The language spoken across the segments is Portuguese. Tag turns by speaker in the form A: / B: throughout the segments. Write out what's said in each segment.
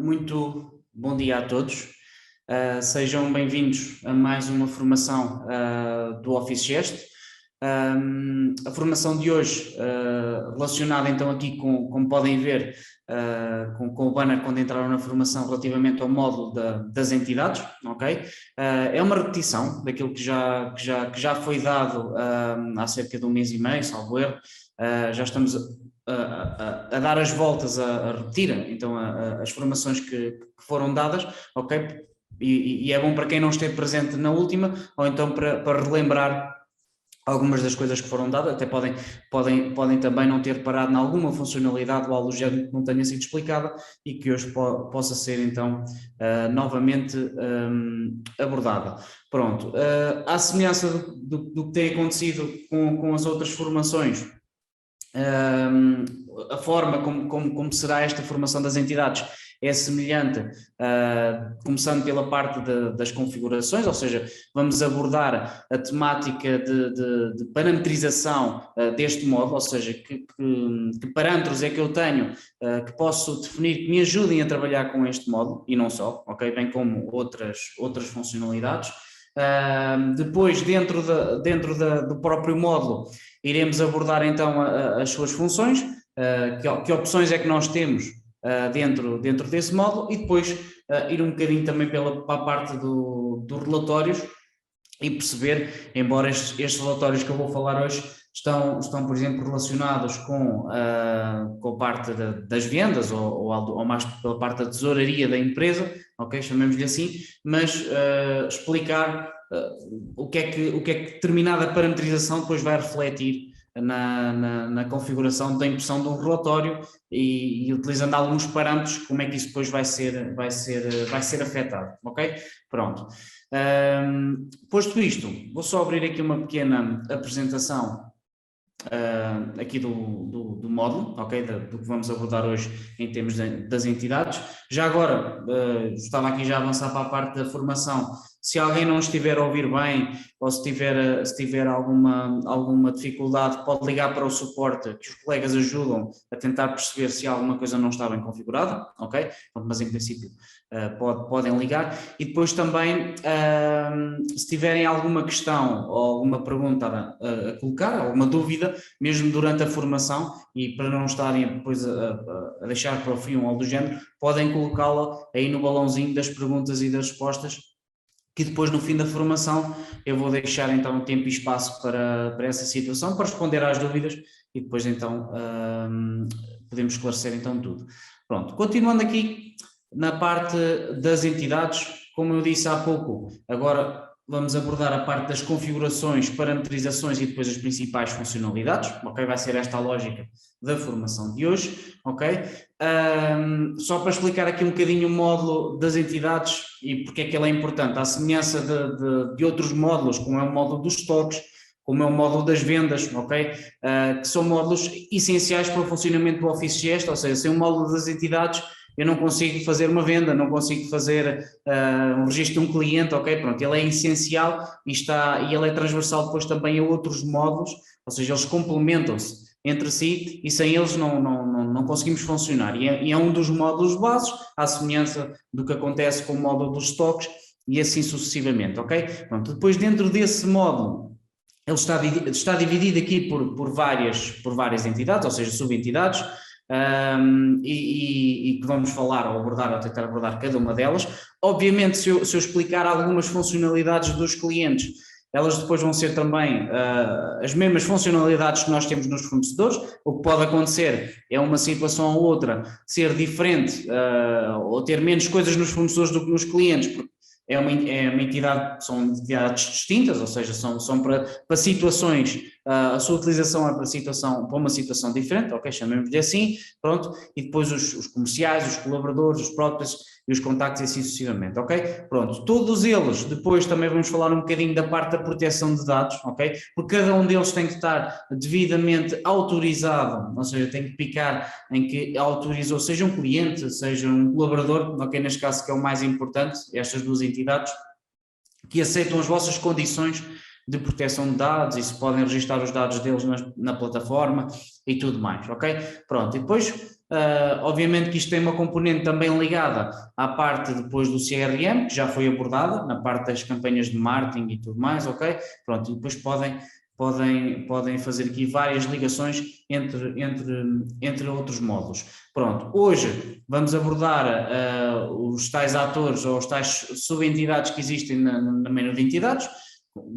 A: Muito bom dia a todos. Sejam bem-vindos a mais uma formação do Office Gest. A formação de hoje, relacionada então aqui como podem ver, com o banner quando entraram na formação relativamente ao módulo das entidades, ok? É uma repetição daquilo que já foi dado há cerca de um mês e meio, salvo erro. Já estamos a dar as voltas, a repetir então as formações que foram dadas, ok? E é bom para quem não esteve presente na última, ou então para relembrar algumas das coisas que foram dadas. Até podem também não ter parado em alguma funcionalidade ou algo do género que não tenha sido explicada e que hoje possa ser então novamente abordada. Pronto, à semelhança do que tem acontecido com as outras formações, a forma como será esta formação das entidades é semelhante, começando pela parte das configurações, ou seja, vamos abordar a temática de parametrização deste módulo, ou seja, que parâmetros é que eu tenho que posso definir que me ajudem a trabalhar com este módulo, e não só, ok? Bem como outras funcionalidades. Depois, dentro do próprio módulo, iremos abordar então as suas funções, que opções é que nós temos dentro desse módulo, e depois ir um bocadinho também para a parte dos relatórios e perceber, embora estes relatórios que eu vou falar hoje estão por exemplo, relacionados com a parte das vendas ou mais pela parte da tesouraria da empresa, ok, chamemos-lhe assim, mas explicar o que é que determinada parametrização depois vai refletir na configuração da impressão de um relatório e utilizando alguns parâmetros, como é que isso depois vai ser afetado, ok? Pronto. Posto isto, vou só abrir aqui uma pequena apresentação aqui do módulo, ok? Do que vamos abordar hoje em termos das entidades. Já agora, estava aqui já a avançar para a parte da formação. Se alguém não estiver a ouvir bem ou se tiver alguma dificuldade, pode ligar para o suporte, que os colegas ajudam a tentar perceber se alguma coisa não está bem configurada, ok? Mas em princípio podem ligar. E depois também, se tiverem alguma questão ou alguma pergunta a colocar, alguma dúvida, mesmo durante a formação, e para não estarem depois a deixar para o fim ou algo do género, podem colocá-la aí no balãozinho das perguntas e das respostas, que depois no fim da formação eu vou deixar então tempo e espaço para essa situação, para responder às dúvidas e depois então podemos esclarecer então tudo. Pronto, continuando aqui na parte das entidades, como eu disse há pouco, agora vamos abordar a parte das configurações, parametrizações e depois as principais funcionalidades, ok? Vai ser esta a lógica da formação de hoje, ok? Só para explicar aqui um bocadinho o módulo das entidades e porque é que ele é importante, à semelhança de outros módulos, como é o módulo dos estoques, como é o módulo das vendas, ok? Que são módulos essenciais para o funcionamento do Office Gest, ou seja, sem o módulo das entidades eu não consigo fazer uma venda, não consigo fazer um registro de um cliente, ok? Pronto, ele é essencial e ele é transversal depois também a outros módulos, ou seja, eles complementam-se entre si e sem eles não conseguimos funcionar. E é um dos módulos básicos, à semelhança do que acontece com o módulo dos estoques e assim sucessivamente, ok? Pronto, depois dentro desse módulo, ele está dividido aqui por várias entidades, ou seja, subentidades, e que vamos falar ou tentar abordar cada uma delas. Obviamente, se eu explicar algumas funcionalidades dos clientes, elas depois vão ser também as mesmas funcionalidades que nós temos nos fornecedores. O que pode acontecer é uma situação ou outra ser diferente ou ter menos coisas nos fornecedores do que nos clientes, porque é uma entidade, são entidades distintas, ou seja, são para situações, a sua utilização é para uma situação diferente, ok, chamemos-lhe assim, pronto, e depois os comerciais, os colaboradores, os próprios e os contactos e assim sucessivamente, ok? Pronto, todos eles, depois também vamos falar um bocadinho da parte da proteção de dados, ok? Porque cada um deles tem que estar devidamente autorizado, ou seja, tem que picar em que autorizou, seja um cliente, seja um colaborador, ok, neste caso que é o mais importante, estas duas entidades, que aceitam as vossas condições de proteção de dados e se podem registrar os dados deles na plataforma e tudo mais, ok? Pronto, e depois, obviamente que isto tem uma componente também ligada à parte depois do CRM, que já foi abordada, na parte das campanhas de marketing e tudo mais, ok? Pronto, e depois podem fazer aqui várias ligações entre outros módulos. Pronto, hoje vamos abordar os tais atores ou os tais subentidades que existem no menu de entidades.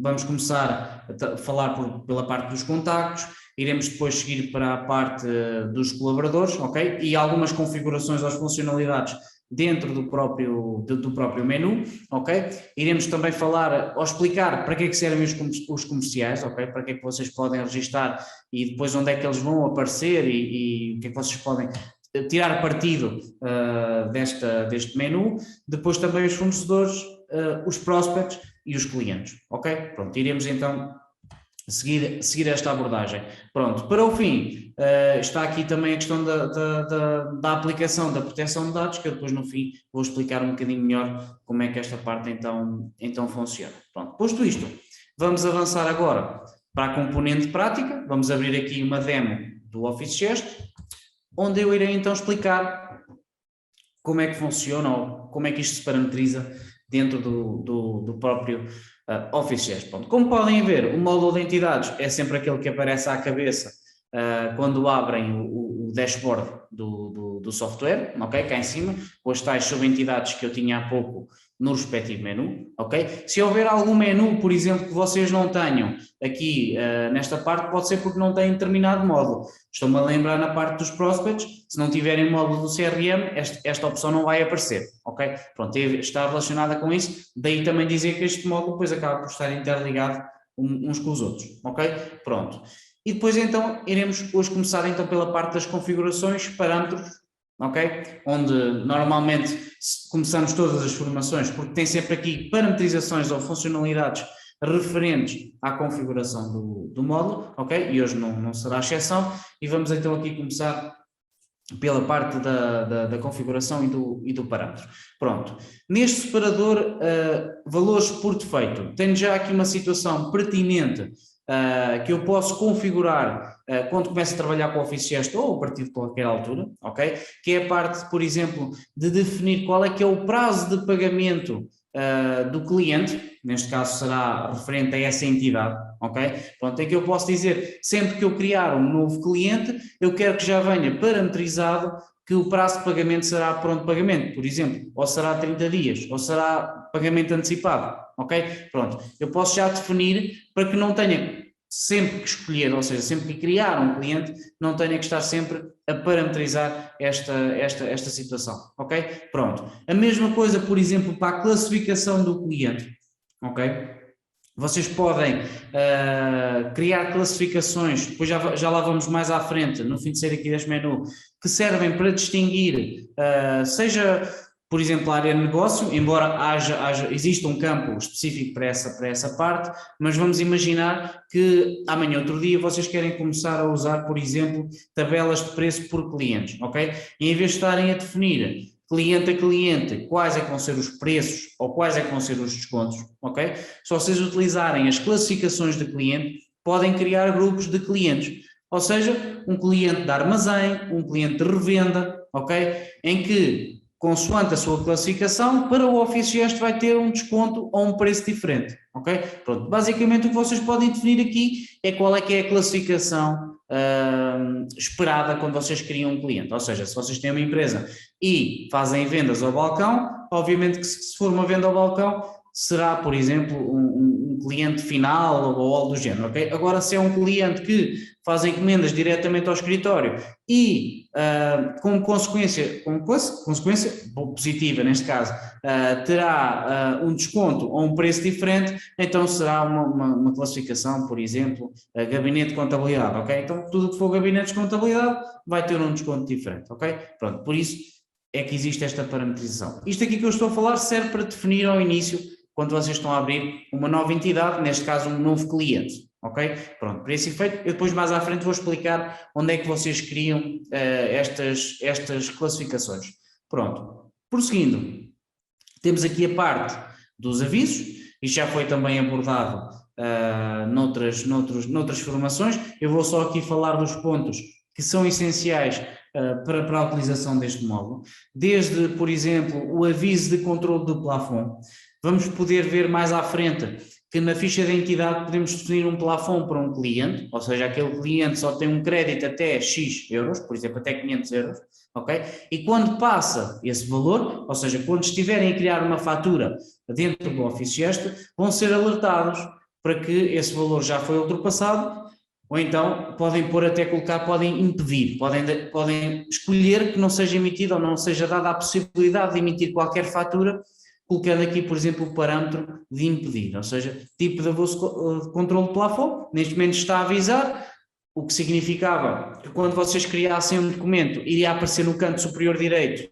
A: Vamos começar a falar pela parte dos contactos, iremos depois seguir para a parte dos colaboradores, ok? E algumas configurações às funcionalidades dentro do próprio menu, ok? Iremos também falar ou explicar para que é que servem os comerciais, ok? Para que é que vocês podem registar e depois onde é que eles vão aparecer e o que é que vocês podem tirar partido deste menu. Depois também os fornecedores, os prospects e os clientes, ok? Pronto, iremos então seguir esta abordagem. Pronto, para o fim, está aqui também a questão da aplicação da proteção de dados, que eu depois no fim vou explicar um bocadinho melhor como é que esta parte então funciona. Pronto, posto isto, vamos avançar agora para a componente prática, vamos abrir aqui uma demo do Office Gest, onde eu irei então explicar como é que funciona ou como é que isto se parametriza dentro do próprio Office Gest. Como podem ver, o módulo de entidades é sempre aquele que aparece à cabeça quando abrem o dashboard do software, ok? Cá em cima, com as tais subentidades que eu tinha há pouco no respectivo menu, ok? Se houver algum menu, por exemplo, que vocês não tenham aqui nesta parte, pode ser porque não têm determinado módulo. Estou-me a lembrar na parte dos prospects, se não tiverem módulo do CRM, esta opção não vai aparecer, ok? Pronto, está relacionada com isso, daí também dizer que este módulo depois acaba por estar interligado uns com os outros, ok? Pronto. E depois então iremos hoje começar então pela parte das configurações, parâmetros, ok? Onde normalmente começamos todas as formações, porque tem sempre aqui parametrizações ou funcionalidades referentes à configuração do módulo, ok? E hoje não será exceção, e vamos então aqui começar pela parte da configuração e do parâmetro. Pronto, neste separador valores por defeito, tenho já aqui uma situação pertinente que eu posso configurar quando começo a trabalhar com o Office Gest ou a partir de qualquer altura, ok? Que é a parte, por exemplo, de definir qual é que é o prazo de pagamento do cliente, neste caso será referente a essa entidade, ok? Pronto, é que eu posso dizer, sempre que eu criar um novo cliente, eu quero que já venha parametrizado que o prazo de pagamento será pronto pagamento, por exemplo, ou será 30 dias, ou será pagamento antecipado, ok? Pronto, eu posso já definir para que não tenha sempre que escolher, ou seja, sempre que criar um cliente, não tenha que estar sempre a parametrizar esta situação, ok? Pronto, a mesma coisa, por exemplo, para a classificação do cliente, ok? Vocês podem criar classificações, depois já lá vamos mais à frente, no fim de ser aqui deste menu, que servem para distinguir, seja, por exemplo, a área de negócio, embora exista um campo específico para essa parte, mas vamos imaginar que amanhã, outro dia, vocês querem começar a usar, por exemplo, tabelas de preço por clientes, ok? E em vez de estarem a definir cliente a cliente, quais é que vão ser os preços ou quais é que vão ser os descontos, ok? Se vocês utilizarem as classificações de cliente, podem criar grupos de clientes, ou seja, um cliente de armazém, um cliente de revenda, ok? Em que, consoante a sua classificação, para o Office Gest vai ter um desconto ou um preço diferente, ok? Pronto, basicamente o que vocês podem definir aqui é qual é que é a classificação esperada quando vocês criam um cliente, ou seja, se vocês têm uma empresa e fazem vendas ao balcão, obviamente que se for uma venda ao balcão, será, por exemplo, um cliente final ou algo do género, ok? Agora, se é um cliente que faz encomendas diretamente ao escritório e, como consequência positiva neste caso, terá um desconto ou um preço diferente, então será uma classificação, por exemplo, gabinete de contabilidade, ok? Então, tudo o que for gabinete de contabilidade vai ter um desconto diferente, ok? Pronto, por isso é que existe esta parametrização. Isto aqui que eu estou a falar serve para definir ao início, quando vocês estão a abrir uma nova entidade, neste caso um novo cliente, ok? Pronto, para esse efeito, eu depois mais à frente vou explicar onde é que vocês criam estas classificações. Pronto, prosseguindo, temos aqui a parte dos avisos, isto já foi também abordado noutras formações. Eu vou só aqui falar dos pontos que são essenciais para a utilização deste módulo, desde, por exemplo, o aviso de controle do plafond. Vamos poder ver mais à frente que na ficha de entidade podemos definir um plafond para um cliente, ou seja, aquele cliente só tem um crédito até X euros, por exemplo, até 500 euros, ok? E quando passa esse valor, ou seja, quando estiverem a criar uma fatura dentro do Office Gestor, vão ser alertados para que esse valor já foi ultrapassado, ou então podem podem impedir, podem escolher que não seja emitido ou não seja dada a possibilidade de emitir qualquer fatura, colocando aqui, por exemplo, o parâmetro de impedir, ou seja, tipo de aviso de controle de plafond, neste momento está a avisar, o que significava que quando vocês criassem um documento, iria aparecer no canto superior direito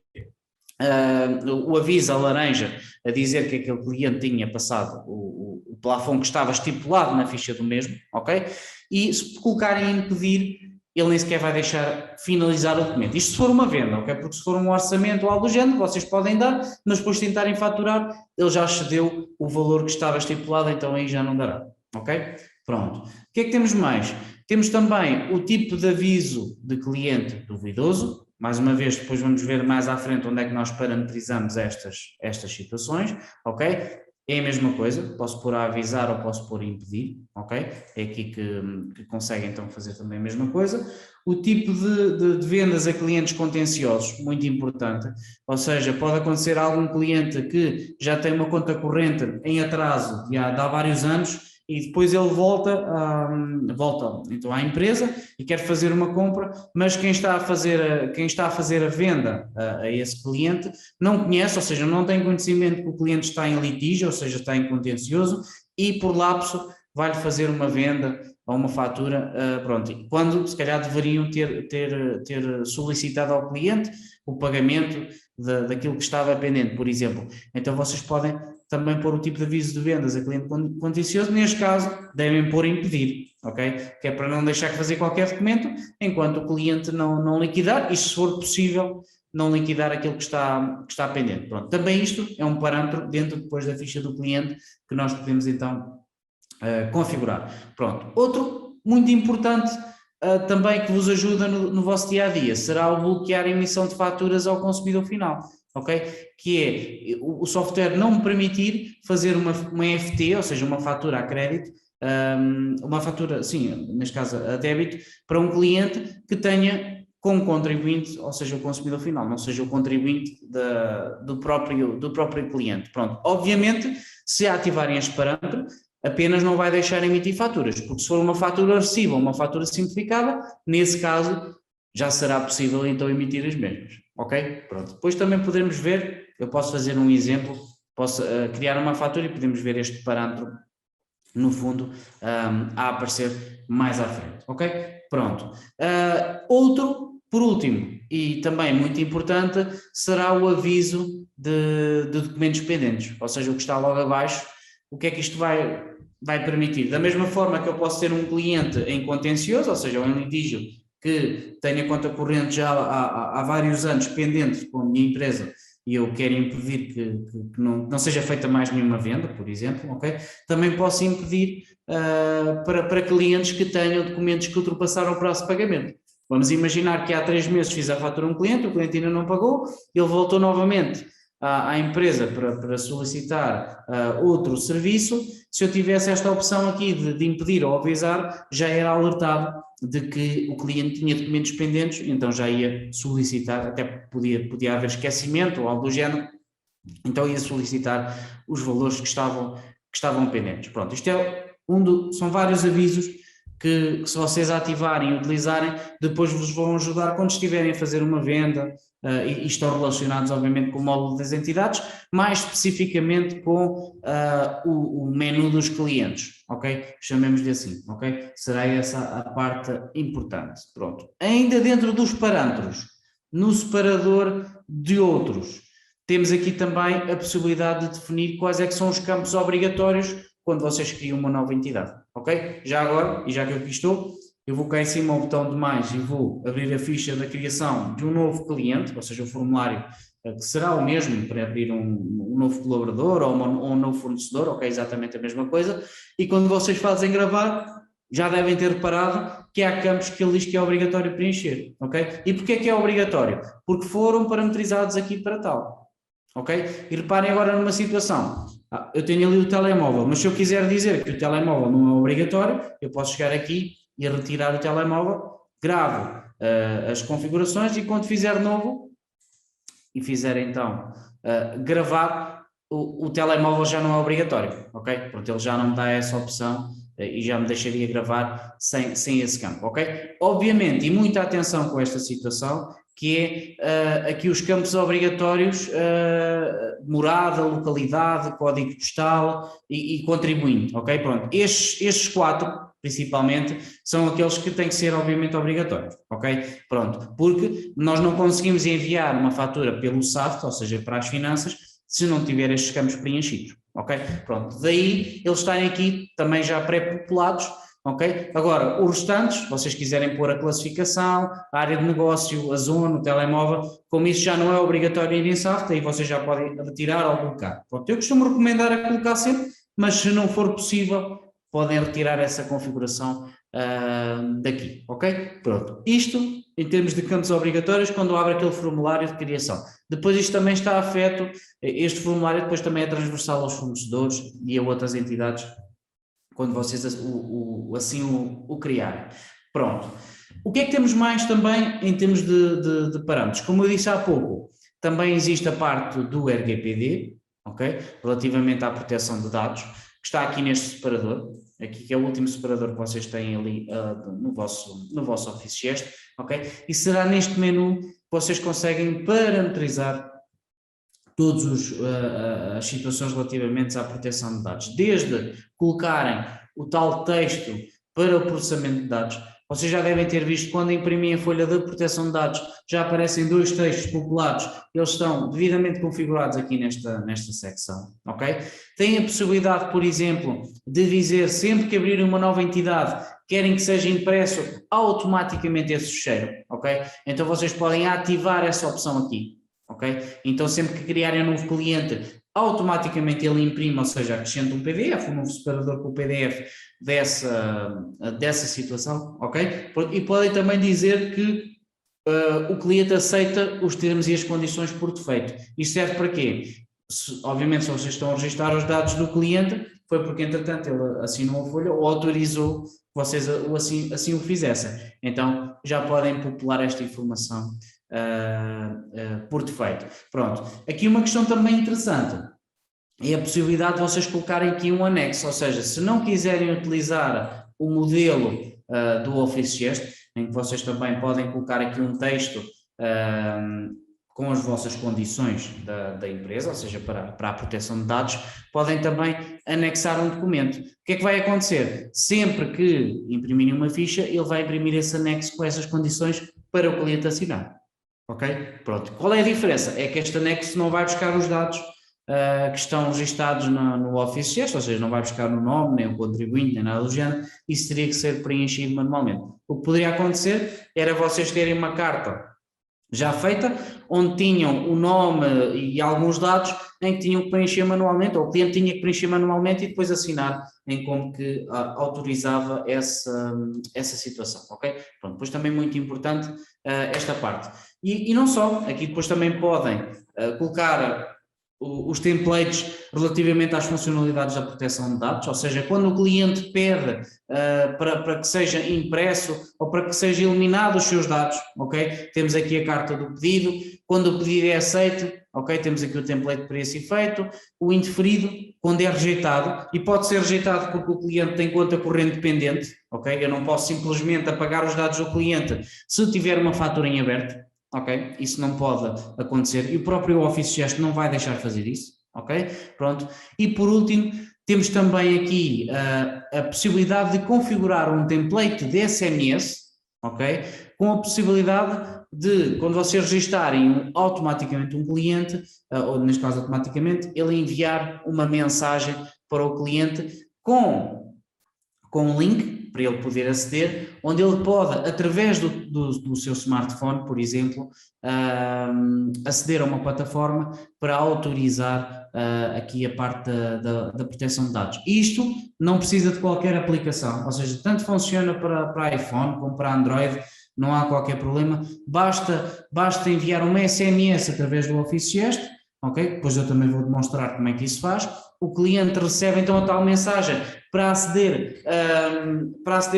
A: o aviso a laranja a dizer que aquele cliente tinha passado o plafond que estava estipulado na ficha do mesmo, ok? E se colocarem em impedir, ele nem sequer vai deixar finalizar o documento. Isto se for uma venda, ok? Porque se for um orçamento ou algo do género, vocês podem dar, mas depois de tentarem faturar, ele já excedeu o valor que estava estipulado, então aí já não dará, ok? Pronto. O que é que temos mais? Temos também o tipo de aviso de cliente duvidoso. Mais uma vez, depois vamos ver mais à frente onde é que nós parametrizamos estas situações, ok? É a mesma coisa, posso pôr a avisar ou posso pôr a impedir, ok? É aqui que conseguem então fazer também a mesma coisa. O tipo de vendas a clientes contenciosos, muito importante, ou seja, pode acontecer a algum cliente que já tem uma conta corrente em atraso de há vários anos e depois ele volta então à empresa e quer fazer uma compra, mas quem está a fazer a venda a esse cliente não conhece, ou seja, não tem conhecimento que o cliente está em litígio, ou seja, está em contencioso e por lapso vai-lhe fazer uma venda ou uma fatura, pronto, quando se calhar deveriam ter solicitado ao cliente o pagamento daquilo que estava pendente, por exemplo. Então vocês podem também pôr o tipo de aviso de vendas a cliente contencioso, neste caso devem pôr impedir, ok? Que é para não deixar de fazer qualquer documento enquanto o cliente não liquidar e se for possível não liquidar aquilo que está pendente. Pronto, também isto é um parâmetro dentro depois da ficha do cliente que nós podemos então configurar. Pronto, outro muito importante também que vos ajuda no vosso dia-a-dia será o bloquear a emissão de faturas ao consumidor final. Ok? Que é o software não me permitir fazer uma EFT, ou seja, uma fatura a crédito, uma fatura, sim, neste caso a débito, para um cliente que tenha como contribuinte, ou seja, o consumidor final, não seja o contribuinte do próprio cliente. Pronto, obviamente, se ativarem este parâmetro, apenas não vai deixar emitir faturas, porque se for uma fatura recibo ou uma fatura simplificada, nesse caso já será possível então emitir as mesmas. Ok? Pronto. Depois também podemos ver, eu posso fazer um exemplo, posso criar uma fatura e podemos ver este parâmetro no fundo a aparecer mais à frente. Ok? Pronto. Outro, por último, e também muito importante, será o aviso de documentos pendentes, ou seja, o que está logo abaixo, o que é que isto vai permitir? Da mesma forma que eu posso ter um cliente em contencioso, ou seja, em litígio, que tenha conta corrente já há vários anos pendente com a minha empresa e eu quero impedir que não seja feita mais nenhuma venda, por exemplo, ok? Também posso impedir para clientes que tenham documentos que ultrapassaram o prazo de pagamento. Vamos imaginar que há 3 meses fiz a fatura a um cliente, o cliente ainda não pagou, ele voltou novamente à empresa para solicitar outro serviço. Se eu tivesse esta opção aqui de impedir ou avisar, já era alertado de que o cliente tinha documentos pendentes, então já ia solicitar, até podia haver esquecimento ou algo do género, então ia solicitar os valores que estavam pendentes. Pronto, isto é são vários avisos que se vocês ativarem e utilizarem, depois vos vão ajudar quando estiverem a fazer uma venda e estão relacionados obviamente com o módulo das entidades, mais especificamente com o menu dos clientes, ok? Chamemos-lhe assim, ok? Será essa a parte importante. Pronto. Ainda dentro dos parâmetros, no separador de outros, temos aqui também a possibilidade de definir quais é que são os campos obrigatórios quando vocês criam uma nova entidade, ok? Já agora, e já que eu aqui estou, eu vou cá em cima ao botão de mais e vou abrir a ficha da criação de um novo cliente, ou seja, o formulário que será o mesmo para abrir um novo colaborador ou um novo fornecedor, ok, exatamente a mesma coisa, e quando vocês fazem gravar, já devem ter reparado que há campos que ele diz que é obrigatório preencher, ok? E porquê que é obrigatório? Porque foram parametrizados aqui para tal, ok? E reparem agora numa situação, eu tenho ali o telemóvel, mas se eu quiser dizer que o telemóvel não é obrigatório, eu posso chegar aqui e retirar o telemóvel, gravo as configurações e quando fizer novo e fizer então gravar, o telemóvel já não é obrigatório, ok? Pronto, ele já não me dá essa opção e já me deixaria gravar sem esse campo, ok? Obviamente, e muita atenção com esta situação, que é aqui os campos obrigatórios, morada, localidade, código postal e contribuinte, ok? Pronto, estes 4, principalmente, são aqueles que têm que ser obviamente obrigatórios, ok? Pronto, porque nós não conseguimos enviar uma fatura pelo SAFT, ou seja, para as finanças, se não tiver estes campos preenchidos, ok? Pronto, daí eles estarem aqui também já pré-populados, ok? Agora, os restantes, vocês quiserem pôr a classificação, a área de negócio, a zona, o telemóvel, como isso já não é obrigatório ir em SAFT, aí vocês já podem retirar ou colocar. Pronto, eu costumo recomendar a colocar sempre, mas se não for possível, podem retirar essa configuração daqui, ok? Pronto, isto em termos de campos obrigatórios quando abre aquele formulário de criação. Depois isto também está afeto, este formulário depois também é transversal aos fornecedores e a outras entidades quando vocês assim o criarem. Pronto. O que é que temos mais também em termos de parâmetros? Como eu disse há pouco, também existe a parte do RGPD, ok? Relativamente à proteção de dados, que está aqui neste separador, aqui que é o último separador que vocês têm ali no vosso Office Gest, ok? E será neste menu que vocês conseguem parametrizar todas as situações relativamente à proteção de dados, desde colocarem o tal texto para o processamento de dados. Vocês já devem ter visto quando imprimem a folha de proteção de dados, já aparecem 2 textos populados, eles estão devidamente configurados aqui nesta secção, ok? Têm a possibilidade, por exemplo, de dizer sempre que abrirem uma nova entidade, querem que seja impresso automaticamente esse fecheiro, ok? Então vocês podem ativar essa opção aqui. Ok? Então sempre que criarem um novo cliente, automaticamente ele imprime, ou seja, acrescenta um PDF, um novo separador com o PDF dessa situação, ok? E podem também dizer que o cliente aceita os termos e as condições por defeito. Isto serve para quê? Obviamente, se vocês estão a registrar os dados do cliente, foi porque entretanto ele assinou a folha ou autorizou que vocês assim o fizessem. Então já podem popular esta informação por defeito. Pronto, aqui uma questão também interessante é a possibilidade de vocês colocarem aqui um anexo, ou seja, se não quiserem utilizar o modelo do Office Gest, em que vocês também podem colocar aqui um texto com as vossas condições da empresa, ou seja, para a proteção de dados, podem também anexar um documento. O que é que vai acontecer? Sempre que imprimirem uma ficha, ele vai imprimir esse anexo com essas condições para o cliente assinar. Ok? Pronto. Qual é a diferença? É que este anexo não vai buscar os dados que estão registados no Office Gest, ou seja, não vai buscar o nome, nem o contribuinte, nem nada do género, isso teria que ser preenchido manualmente. O que poderia acontecer era vocês terem uma carta já feita, onde tinham o nome e alguns dados em que tinham que preencher manualmente, ou o cliente tinha que preencher manualmente e depois assinar em como que autorizava essa situação, ok? Pronto, depois também muito importante esta parte. E não só, aqui depois também podem colocar os templates relativamente às funcionalidades da proteção de dados, ou seja, quando o cliente pede para que seja impresso ou para que seja eliminado os seus dados, ok? Temos aqui a carta do pedido, quando o pedido é aceito, ok? Temos aqui o template para esse efeito, o indeferido, quando é rejeitado, e pode ser rejeitado porque o cliente tem conta corrente pendente, ok? Eu não posso simplesmente apagar os dados do cliente se tiver uma fatura em aberto. Ok? Isso não pode acontecer e o próprio Office Gest não vai deixar fazer isso, ok? Pronto. E por último, temos também aqui a possibilidade de configurar um template de SMS, ok? Com a possibilidade de, quando vocês registarem automaticamente um cliente, ou neste caso automaticamente, ele enviar uma mensagem para o cliente com um link para ele poder aceder, onde ele pode, através do seu smartphone, por exemplo, aceder a uma plataforma para autorizar aqui a parte da proteção de dados. Isto não precisa de qualquer aplicação, ou seja, tanto funciona para iPhone como para Android, não há qualquer problema, basta enviar uma SMS através do Office Gest, ok? Depois eu também vou demonstrar como é que isso faz. O cliente recebe então a tal mensagem para aceder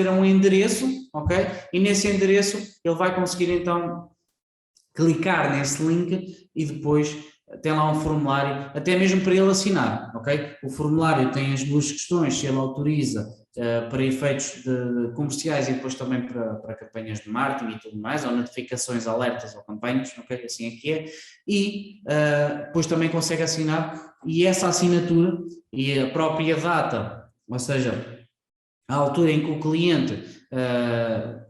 A: a um endereço, ok? E nesse endereço ele vai conseguir então clicar nesse link e depois tem lá um formulário, até mesmo para ele assinar, ok? O formulário tem as duas questões, se ele autoriza para efeitos comerciais e depois também para campanhas de marketing e tudo mais, ou notificações, alertas ou campanhas, ok? Assim é que é. E depois também consegue assinar, e essa assinatura e a própria data, ou seja, a altura em que o cliente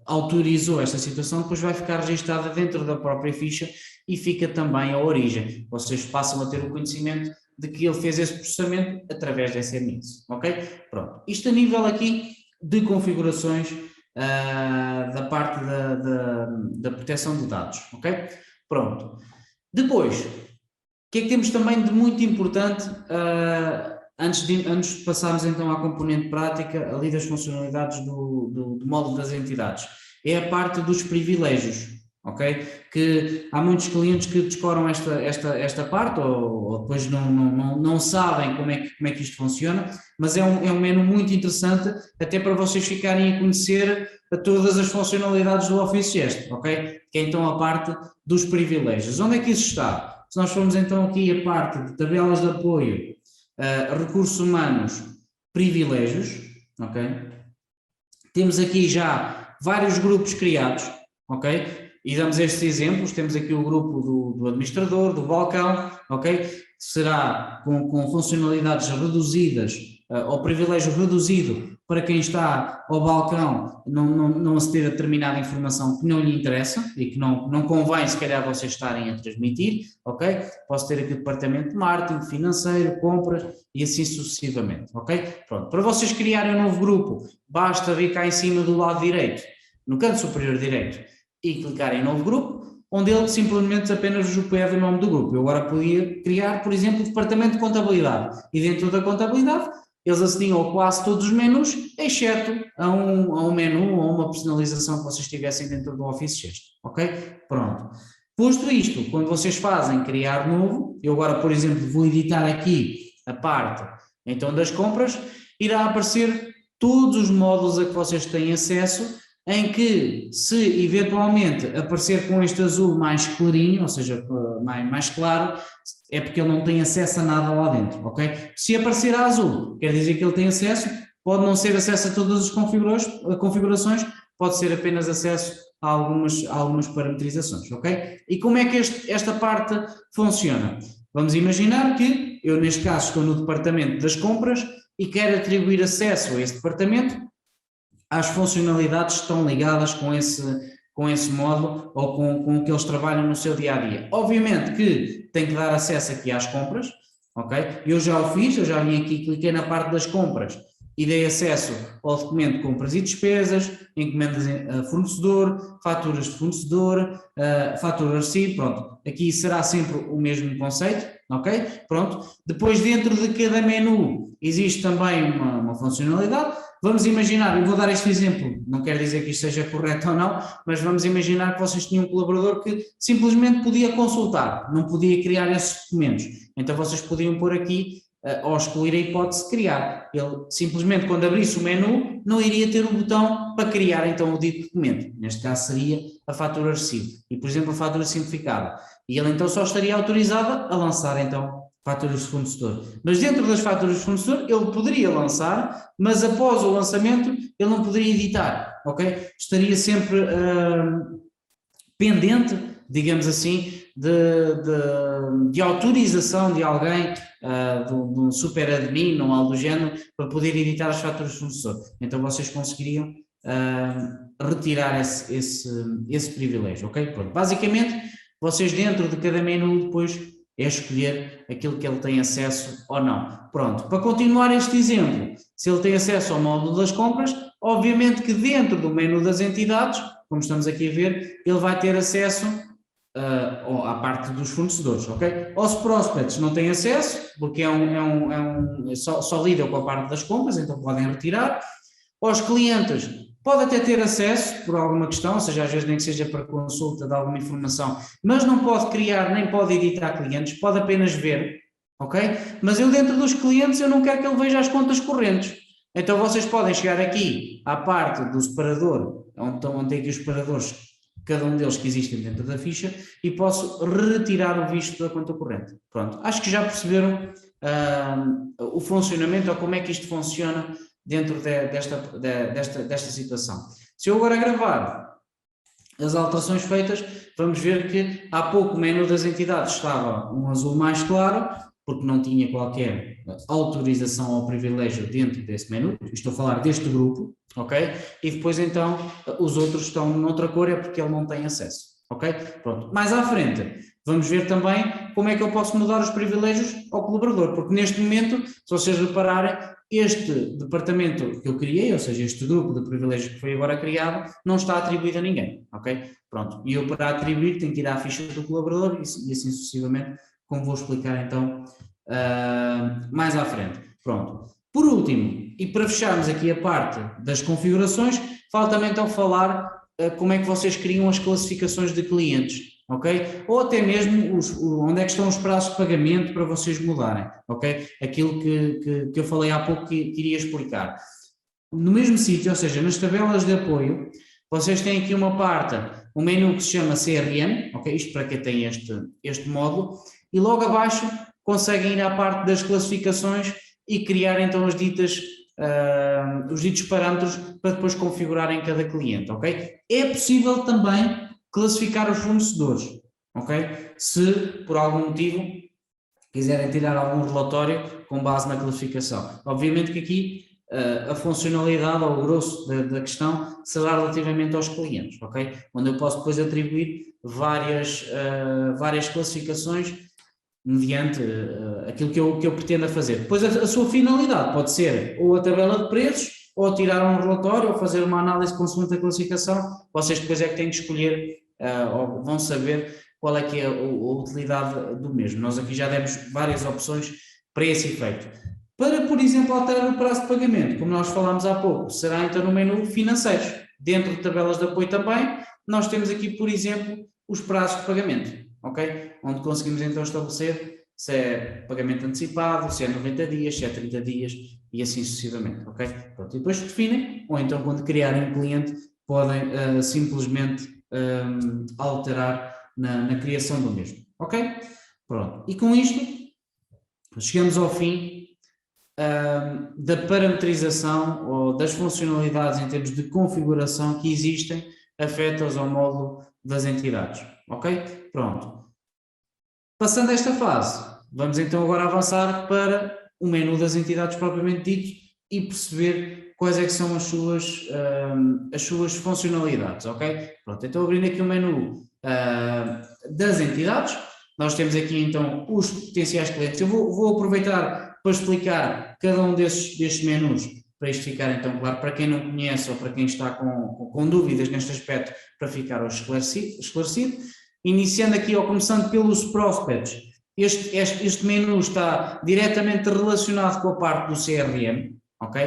A: autorizou esta situação, depois vai ficar registada dentro da própria ficha e fica também a origem. Vocês passam a ter o conhecimento de que ele fez esse processamento através de SMS, ok? Pronto. Isto a nível aqui de configurações da parte da proteção de dados, ok? Pronto. Depois, o que é que temos também de muito importante antes de passarmos então à componente prática ali das funcionalidades do módulo das entidades? É a parte dos privilégios, ok? Que há muitos clientes que descoram esta parte ou depois não sabem como é que isto funciona, mas é um menu muito interessante até para vocês ficarem a conhecer todas as funcionalidades do Office Gest, ok? Que é então a parte dos privilégios. Onde é que isso está? Se nós formos então aqui a parte de tabelas de apoio, recursos humanos, privilégios, ok? Temos aqui já vários grupos criados, ok? E damos estes exemplos, temos aqui o grupo do administrador, do balcão, ok? Será com funcionalidades reduzidas, ou privilégio reduzido para quem está ao balcão não aceder a determinada informação que não lhe interessa e que não convém se calhar vocês estarem a transmitir, ok? Posso ter aqui o departamento de marketing, financeiro, compras e assim sucessivamente, ok? Pronto, para vocês criarem um novo grupo, basta vir cá em cima do lado direito, no canto superior direito, e clicar em novo grupo, onde ele simplesmente apenas vos pede o nome do grupo. Eu agora podia criar, por exemplo, o departamento de contabilidade, e dentro da contabilidade eles acediam a quase todos os menus, exceto a um menu ou a uma personalização que vocês tivessem dentro do Office Gest, ok? Pronto. Posto isto, quando vocês fazem criar novo, eu agora, por exemplo, vou editar aqui a parte então das compras, irá aparecer todos os módulos a que vocês têm acesso, em que se eventualmente aparecer com este azul mais clarinho, ou seja, mais claro, é porque ele não tem acesso a nada lá dentro, ok? Se aparecer a azul, quer dizer que ele tem acesso, pode não ser acesso a todas as configurações, pode ser apenas acesso a algumas parametrizações, ok? E como é que esta parte funciona? Vamos imaginar que eu, neste caso, estou no departamento das compras e quero atribuir acesso a esse departamento às funcionalidades que estão ligadas com esse módulo ou com o que eles trabalham no seu dia-a-dia. Obviamente que tem que dar acesso aqui às compras, ok? Eu já o fiz, eu já vim aqui, cliquei na parte das compras e dei acesso ao documento de compras e despesas, encomendas a fornecedor, faturas de fornecedor, fatura recibo, pronto. Aqui será sempre o mesmo conceito, ok? Pronto. Depois, dentro de cada menu, existe também uma funcionalidade. Vamos imaginar, eu vou dar este exemplo, não quer dizer que isto seja correto ou não, mas vamos imaginar que vocês tinham um colaborador que simplesmente podia consultar, não podia criar esses documentos. Então vocês podiam pôr aqui, ou excluir a hipótese de criar. Ele simplesmente, quando abrisse o menu, não iria ter o botão para criar então o dito documento. Neste caso seria a fatura recibo. E, por exemplo, a fatura simplificada. E ele então só estaria autorizado a lançar então faturas de fornecedor. Mas dentro das faturas de fornecedor ele poderia lançar, mas após o lançamento ele não poderia editar, ok? Estaria sempre pendente, digamos assim, de autorização de alguém, de um super admin ou algo do género, para poder editar as faturas de fornecedor. Então vocês conseguiriam retirar esse privilégio, ok? Pronto. Basicamente, vocês dentro de cada menu depois é escolher aquilo que ele tem acesso ou não. Pronto, para continuar este exemplo, se ele tem acesso ao módulo das compras, Obviamente que dentro do menu das entidades, como estamos aqui a ver, ele vai ter acesso à parte dos fornecedores, ok? Aos prospects não tem acesso, porque só lida com a parte das compras, então podem retirar. Aos clientes, pode até ter acesso por alguma questão, ou seja, às vezes nem que seja para consulta de alguma informação, mas não pode criar nem pode editar clientes, pode apenas ver, ok? Mas eu dentro dos clientes eu não quero que ele veja as contas correntes. Então vocês podem chegar aqui à parte do separador, onde tem aqui os separadores, cada um deles que existem dentro da ficha, e posso retirar o visto da conta corrente. Pronto, acho que já perceberam o funcionamento ou como é que isto funciona dentro desta situação. Se eu agora gravar as alterações feitas, vamos ver que há pouco o menu das entidades estava um azul mais claro, porque não tinha qualquer autorização ou privilégio dentro desse menu, estou a falar deste grupo, ok? E depois então os outros estão noutra cor, é porque ele não tem acesso, ok? Pronto, mais à frente vamos ver também como é que eu posso mudar os privilégios ao colaborador, porque neste momento, se vocês repararem, este departamento que eu criei, ou seja, este grupo de privilégios que foi agora criado, não está atribuído a ninguém, ok? Pronto, e eu para atribuir tenho que ir à ficha do colaborador e assim sucessivamente, como vou explicar então mais à frente. Pronto. Por último, e para fecharmos aqui a parte das configurações, falta-me então falar como é que vocês criam as classificações de clientes, ok? Ou até mesmo onde é que estão os prazos de pagamento para vocês mudarem, ok? Aquilo que eu falei há pouco que iria explicar. No mesmo sítio, ou seja, nas tabelas de apoio, vocês têm aqui uma parte, um menu que se chama CRM, ok? Isto para quem tem este módulo, e logo abaixo conseguem ir à parte das classificações e criar então os ditos parâmetros para depois configurarem cada cliente, ok? É possível também classificar os fornecedores, ok? Se por algum motivo quiserem tirar algum relatório com base na classificação. Obviamente que aqui a funcionalidade ou o grosso da questão será relativamente aos clientes, ok? Onde eu posso depois atribuir várias classificações mediante aquilo que eu pretendo fazer. Depois a sua finalidade pode ser ou a tabela de preços, ou tirar um relatório, ou fazer uma análise consoante a classificação, vocês depois é que têm de escolher, ou vão saber qual é que é a utilidade do mesmo. Nós aqui já demos várias opções para esse efeito. Para, por exemplo, alterar o prazo de pagamento, como nós falámos há pouco, será então no menu financeiros. Dentro de tabelas de apoio também, nós temos aqui, por exemplo, os prazos de pagamento, ok? Onde conseguimos então estabelecer se é pagamento antecipado, se é 90 dias, se é 30 dias e assim sucessivamente, ok? Pronto, e depois definem, ou então quando criarem um cliente, podem simplesmente alterar na criação do mesmo, ok? Pronto, e com isto chegamos ao fim da parametrização ou das funcionalidades em termos de configuração que existem afetas ao módulo das entidades, ok? Pronto. Passando esta fase, vamos então agora avançar para o menu das entidades propriamente dito e perceber quais é que são as suas funcionalidades, ok? Pronto, então abrindo aqui o menu das entidades, nós temos aqui então os potenciais clientes. Eu vou aproveitar para explicar cada um destes menus, para isto ficar então claro para quem não conhece ou para quem está com dúvidas neste aspecto, para ficar esclarecido. Iniciando aqui ou começando pelos prospects, este menu está diretamente relacionado com a parte do CRM, ok?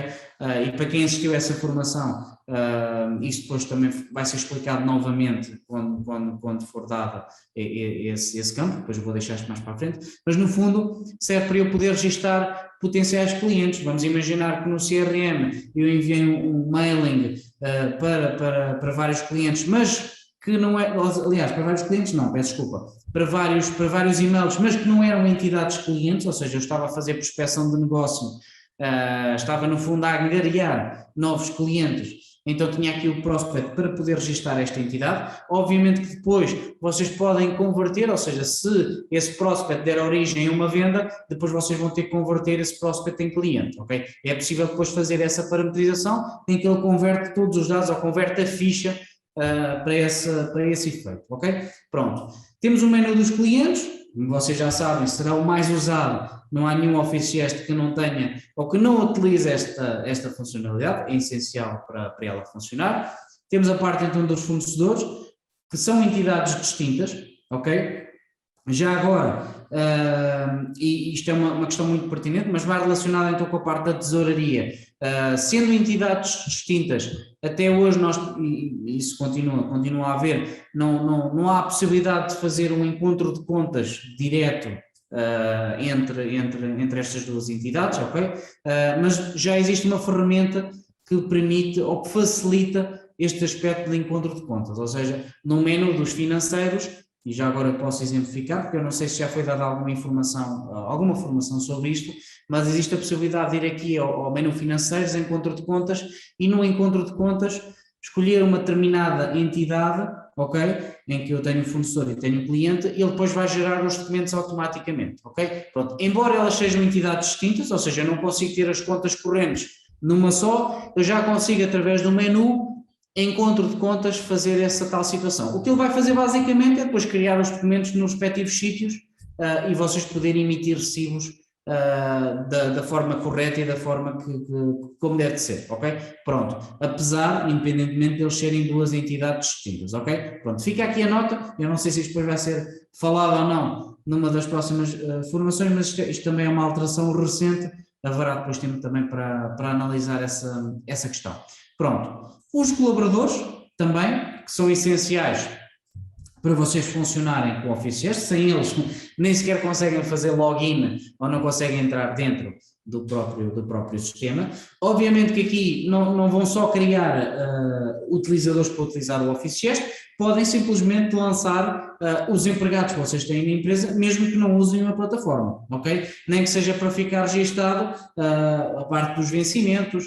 A: E para quem assistiu a essa formação, isto depois também vai ser explicado novamente quando for dado esse campo, depois eu vou deixar isto mais para a frente, mas no fundo serve para eu poder registar potenciais clientes. Vamos imaginar que no CRM eu enviei um mailing para vários clientes, mas que não é, aliás, para vários clientes não, peço desculpa, para vários e-mails, mas que não eram entidades clientes, ou seja, eu estava a fazer prospecção de negócio, estava no fundo a angariar novos clientes, então tinha aqui o prospect para poder registar esta entidade. Obviamente que depois vocês podem converter, ou seja, se esse prospect der origem a uma venda, depois vocês vão ter que converter esse prospect em cliente, ok? É possível depois fazer essa parametrização em que ele converte todos os dados ou converte a ficha para esse efeito, ok? Pronto. Temos o menu dos clientes, como vocês já sabem, será o mais usado, não há nenhum Office Guest que não tenha ou que não utilize esta funcionalidade, é essencial para ela funcionar. Temos a parte então dos fornecedores, que são entidades distintas, ok? Já agora, e isto é uma questão muito pertinente, mas vai relacionada então com a parte da tesouraria. Sendo entidades distintas, até hoje nós, e isso continua a haver, não há a possibilidade de fazer um encontro de contas direto entre estas duas entidades, ok? Mas já existe uma ferramenta que permite ou que facilita este aspecto de encontro de contas, ou seja, no menu dos financeiros, e já agora posso exemplificar, porque eu não sei se já foi dada alguma formação sobre isto, mas existe a possibilidade de ir aqui ao menu financeiros, encontro de contas, e no encontro de contas escolher uma determinada entidade, ok? Em que eu tenho o fornecedor e tenho o cliente, e ele depois vai gerar os documentos automaticamente, ok? Pronto. Embora elas sejam entidades distintas, ou seja, eu não consigo ter as contas correntes numa só, eu já consigo através do menu encontro de contas fazer essa tal situação. O que ele vai fazer basicamente é depois criar os documentos nos respectivos sítios e vocês poderem emitir recibos da forma correta e da forma como deve ser, ok? Pronto, apesar, independentemente de eles serem duas entidades distintas, ok? Pronto, fica aqui a nota, eu não sei se isto depois vai ser falado ou não numa das próximas formações, mas isto também é uma alteração recente, haverá depois tempo também para analisar essa questão. Pronto. Os colaboradores também, que são essenciais para vocês funcionarem com o Office Guest, sem eles nem sequer conseguem fazer login ou não conseguem entrar dentro do próprio sistema. Obviamente que aqui não vão só criar utilizadores para utilizar o Office Guest, podem simplesmente lançar os empregados que vocês têm na empresa, mesmo que não usem a plataforma, ok? Nem que seja para ficar registado a parte dos vencimentos,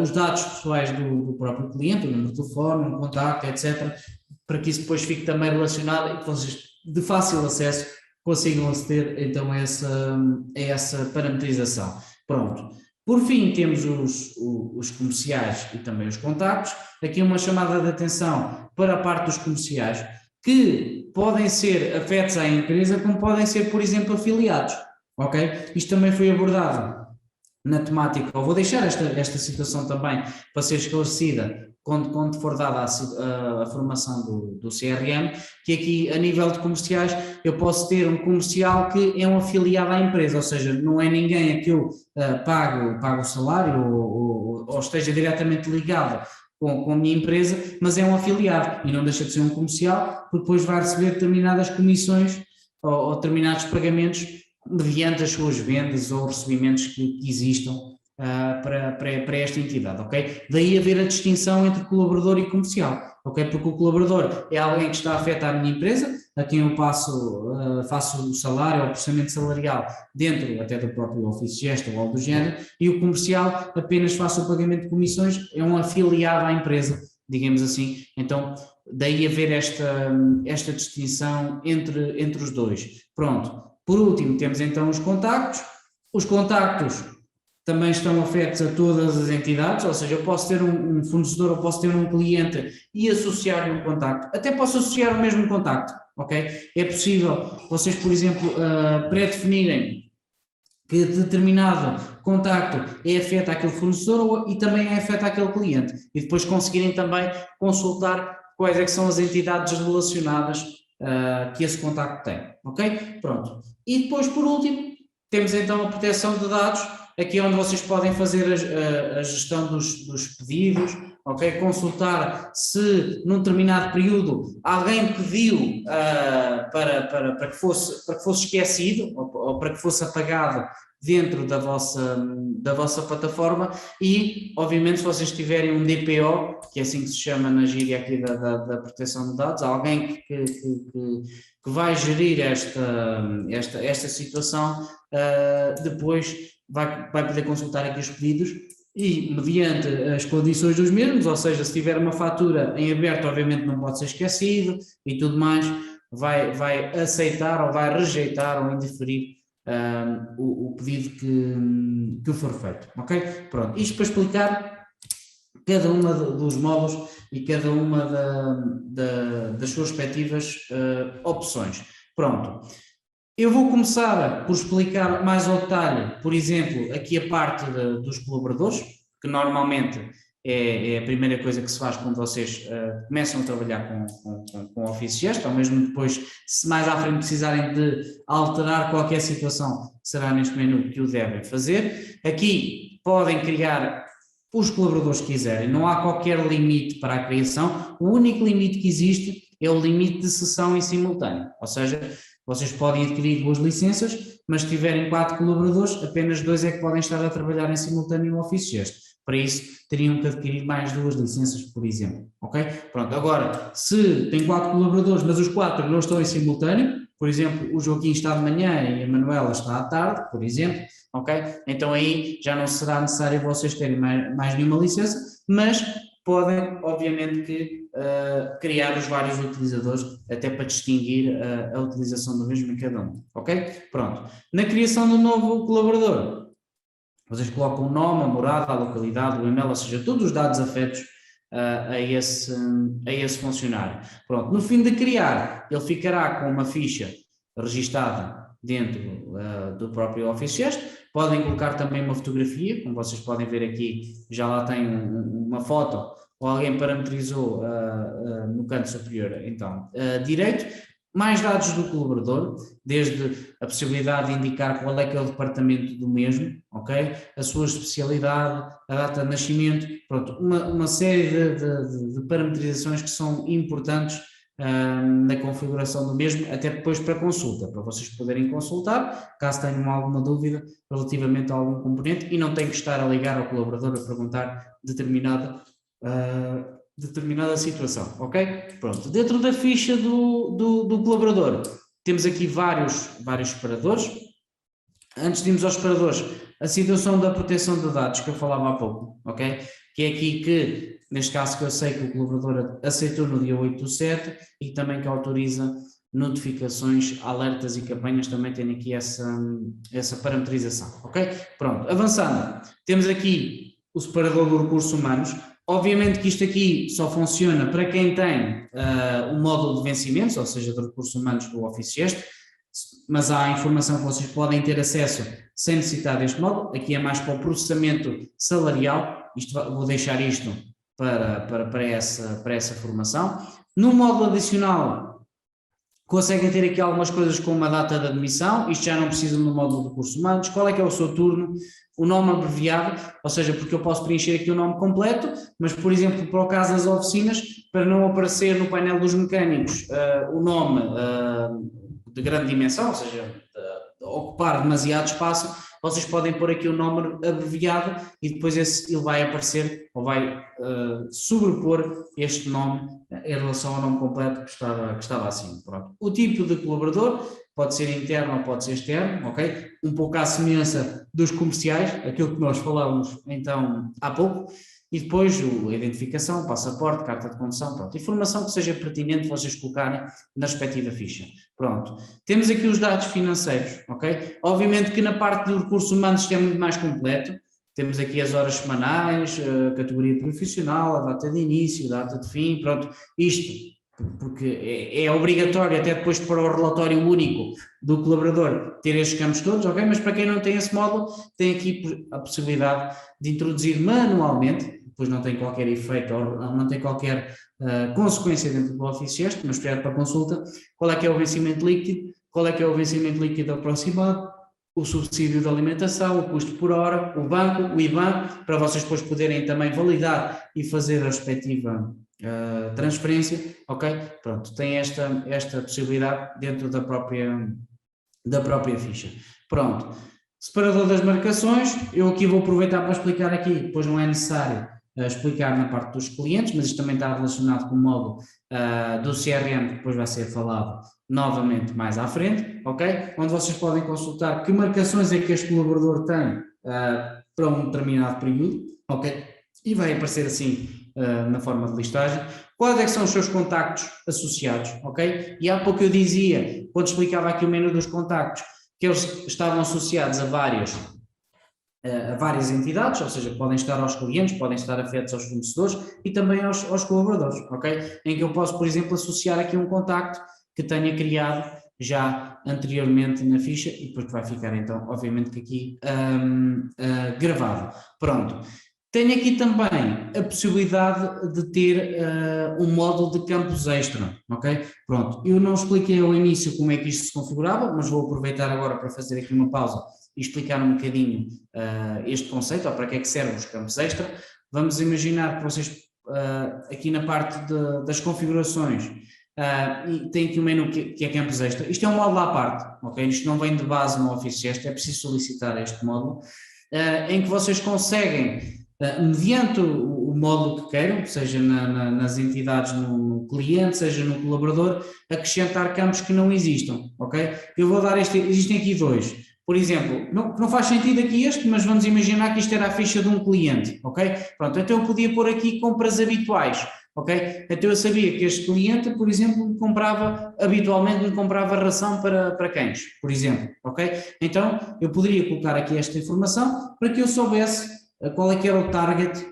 A: os dados pessoais do próprio cliente, o número de telefone, o contacto, etc., para que isso depois fique também relacionado e que vocês, de fácil acesso, consigam aceder então a essa parametrização. Pronto. Por fim, temos os comerciais e também os contactos. Aqui uma chamada de atenção para a parte dos comerciais, que podem ser afetos à empresa, como podem ser, por exemplo, afiliados. Ok? Isto também foi abordado na temática, eu vou deixar esta situação também para ser esclarecida quando for dada a formação do CRM, que aqui a nível de comerciais eu posso ter um comercial que é um afiliado à empresa, ou seja, não é ninguém a que eu pago o salário ou esteja diretamente ligado com a minha empresa, mas é um afiliado e não deixa de ser um comercial, porque depois vai receber determinadas comissões ou determinados pagamentos mediante as suas vendas ou recebimentos que existam para esta entidade, ok? Daí haver a distinção entre colaborador e comercial, ok? Porque o colaborador é alguém que está afeto à minha empresa, a quem eu faço o salário ou o processamento salarial dentro até do próprio Office Guest ou algo do género, e o comercial apenas faz o pagamento de comissões, é um afiliado à empresa, digamos assim. Então, daí haver esta distinção entre os dois. Pronto. Por último, temos então os contactos. Os contactos também estão afetos a todas as entidades, ou seja, eu posso ter um fornecedor, eu posso ter um cliente e associar-lhe um contacto. Até posso associar o mesmo contacto, ok? É possível vocês, por exemplo, pré-definirem que determinado contacto é afeto àquele fornecedor e também é afeto àquele cliente. E depois conseguirem também consultar quais é que são as entidades relacionadas que esse contacto tem, ok? Pronto. E depois, por último, temos então a proteção de dados, aqui é onde vocês podem fazer a gestão dos pedidos, ok? Consultar se num determinado período alguém pediu para que fosse esquecido ou para que fosse apagado dentro da vossa plataforma e, obviamente, se vocês tiverem um DPO, que é assim que se chama na gíria aqui da proteção de dados, alguém que vai gerir esta situação, depois vai poder consultar aqui os pedidos e, mediante as condições dos mesmos, ou seja, se tiver uma fatura em aberto, obviamente não pode ser esquecido e tudo mais, vai aceitar ou vai rejeitar ou indeferir o pedido que for feito, ok? Pronto, isto para explicar cada uma dos módulos e cada uma das suas respectivas opções. Pronto. Eu vou começar por explicar mais ao detalhe, por exemplo, aqui a parte dos colaboradores, que normalmente é a primeira coisa que se faz quando vocês começam a trabalhar com Office Gest, ou mesmo depois, se mais à frente precisarem de alterar qualquer situação, será neste menu que o devem fazer. Aqui podem criar os colaboradores que quiserem, não há qualquer limite para a criação, o único limite que existe é o limite de sessão em simultâneo, ou seja, vocês podem adquirir 2 licenças, mas se tiverem 4 colaboradores, apenas 2 é que podem estar a trabalhar em simultâneo no Office Gest. Para isso, teriam que adquirir mais 2 licenças, por exemplo, ok? Pronto, agora, se tem 4 colaboradores, mas os 4 não estão em simultâneo, por exemplo, o Joaquim está de manhã e a Manuela está à tarde, por exemplo, ok? Então aí já não será necessário vocês terem mais nenhuma licença, mas podem, obviamente, que criar os vários utilizadores, até para distinguir a utilização do mesmo em cada um, ok? Pronto. Na criação do novo colaborador, vocês colocam o nome, a morada, a localidade, o e-mail, ou seja, todos os dados afetos a esse funcionário. Pronto. No fim de criar, ele ficará com uma ficha registada dentro do próprio Office Gest. Podem colocar também uma fotografia, como vocês podem ver aqui, já lá tem uma foto, ou alguém parametrizou no canto superior, então, direito. Mais dados do colaborador, desde a possibilidade de indicar qual é que é o departamento do mesmo, ok? A sua especialidade, a data de nascimento, pronto, uma série de parametrizações que são importantes na configuração do mesmo, até depois para consulta, para vocês poderem consultar, caso tenham alguma dúvida relativamente a algum componente e não têm que estar a ligar ao colaborador a perguntar determinada situação, ok? Pronto, dentro da ficha do colaborador, temos aqui vários separadores. Antes de irmos aos separadores, a situação da proteção de dados que eu falava há pouco, ok? Que é aqui que, neste caso que eu sei que o colaborador aceitou no dia 8/7 e também que autoriza notificações, alertas e campanhas, também tem aqui essa parametrização, ok? Pronto, avançando, temos aqui o separador do recursos humanos. Obviamente que isto aqui só funciona para quem tem o módulo de vencimentos, ou seja, de recursos humanos do Office Gest, mas há informação que vocês podem ter acesso sem necessitar deste módulo. Aqui é mais para o processamento salarial, vou deixar isto para essa formação. No módulo adicional, conseguem ter aqui algumas coisas como uma data de admissão, isto já não precisam do módulo de recursos humanos, qual é que é o seu turno, o nome abreviado, ou seja, porque eu posso preencher aqui o nome completo, mas, por exemplo, para o caso das oficinas, para não aparecer no painel dos mecânicos o nome de grande dimensão, ou seja, de ocupar demasiado espaço, vocês podem pôr aqui o nome abreviado e depois ele vai aparecer ou vai sobrepor este nome em relação ao nome completo que estava acima. Pronto. O tipo de colaborador pode ser interno ou pode ser externo, ok? Um pouco à semelhança dos comerciais, aquilo que nós falávamos então há pouco, e depois a identificação, passaporte, carta de condução, pronto, informação que seja pertinente vocês colocarem na respectiva ficha. Pronto, temos aqui os dados financeiros, ok? Obviamente que na parte do recurso humano isto é muito mais completo, temos aqui as horas semanais, a categoria profissional, a data de início, a data de fim, pronto, isto porque é obrigatório até depois para o relatório único do colaborador ter estes campos todos, ok? Mas para quem não tem esse módulo, tem aqui a possibilidade de introduzir manualmente, depois não tem qualquer efeito ou não tem qualquer consequência dentro do Office Gest, mas espero para consulta, qual é que é o vencimento líquido, qual é que é o vencimento líquido aproximado, o subsídio de alimentação, o custo por hora, o banco, o IBAN, para vocês depois poderem também validar e fazer a respectiva transferência, ok? Pronto, tem esta possibilidade dentro da própria ficha. Pronto, separador das marcações, eu aqui vou aproveitar para explicar aqui, depois não é necessário explicar na parte dos clientes, mas isto também está relacionado com o módulo do CRM, que depois vai ser falado novamente mais à frente, ok? Onde vocês podem consultar que marcações é que este colaborador tem para um determinado período, ok? E vai aparecer assim na forma de listagem. Quais é que são os seus contactos associados, ok? E há pouco eu dizia, quando explicava aqui o menu dos contactos, que eles estavam associados a vários a várias entidades, ou seja, podem estar aos clientes, podem estar afetos aos fornecedores e também aos colaboradores, ok? Em que eu posso, por exemplo, associar aqui um contacto que tenha criado já anteriormente na ficha e depois vai ficar então, obviamente, que aqui gravado. Pronto. Tenho aqui também a possibilidade de ter um módulo de campos extra, ok? Pronto, eu não expliquei ao início como é que isto se configurava, mas vou aproveitar agora para fazer aqui uma pausa e explicar um bocadinho este conceito, ou para que é que servem os campos extra. Vamos imaginar que vocês, aqui na parte das configurações, tem aqui um menu que é campos extra. Isto é um módulo à parte, ok? Isto não vem de base no Office Gest, é preciso solicitar este módulo, em que vocês conseguem, mediante o módulo que queiram, seja nas entidades, no cliente, seja no colaborador, acrescentar campos que não existam, ok? Eu vou dar existem aqui dois. Por exemplo, não faz sentido aqui este, mas vamos imaginar que isto era a ficha de um cliente, ok? Pronto, então eu podia pôr aqui compras habituais, ok? Então eu sabia que este cliente, por exemplo, habitualmente me comprava ração para cães, por exemplo, ok? Então eu poderia colocar aqui esta informação para que eu soubesse qual é que era o target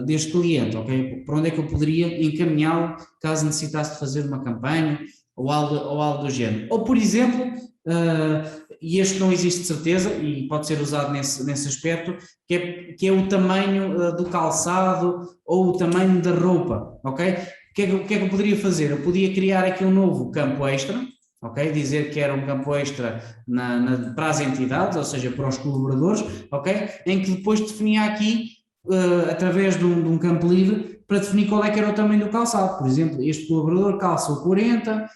A: deste cliente, ok? Para onde é que eu poderia encaminhá-lo caso necessitasse de fazer uma campanha ou algo do género. Ou, por exemplo, e este não existe de certeza e pode ser usado nesse aspecto, que é o tamanho do calçado ou o tamanho da roupa, ok? O que é que eu poderia fazer? Eu podia criar aqui um novo campo extra, ok? Dizer que era um campo extra para as entidades, ou seja, para os colaboradores, ok? Em que depois definia aqui, através de um campo livre, para definir qual é que era o tamanho do calçado. Por exemplo, este colaborador calça o 40,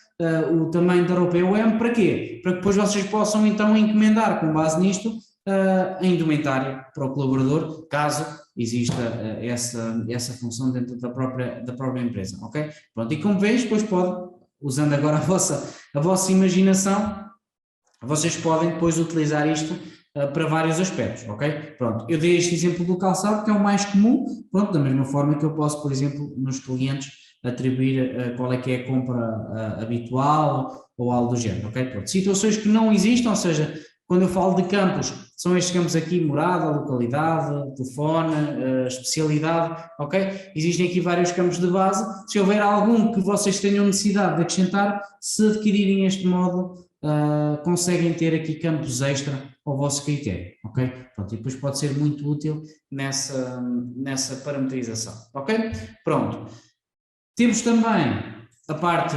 A: o tamanho da roupa é o M, para quê? Para que depois vocês possam então encomendar, com base nisto, a indumentária para o colaborador, caso exista essa função dentro da própria empresa, ok? Pronto, e como vejo, depois pode, usando agora a vossa imaginação, vocês podem depois utilizar isto para vários aspectos, ok? Pronto, eu dei este exemplo do calçado, que é o mais comum, pronto, da mesma forma que eu posso, por exemplo, nos clientes, atribuir qual é que é a compra habitual ou algo do género, ok? Pronto, situações que não existem, ou seja, quando eu falo de campos, são estes campos aqui, morada, localidade, telefone, especialidade, ok? Existem aqui vários campos de base, se houver algum que vocês tenham necessidade de acrescentar, se adquirirem este módulo, conseguem ter aqui campos extra ao vosso critério, ok? Pronto, e depois pode ser muito útil nessa parametrização, ok? Pronto. Temos também a parte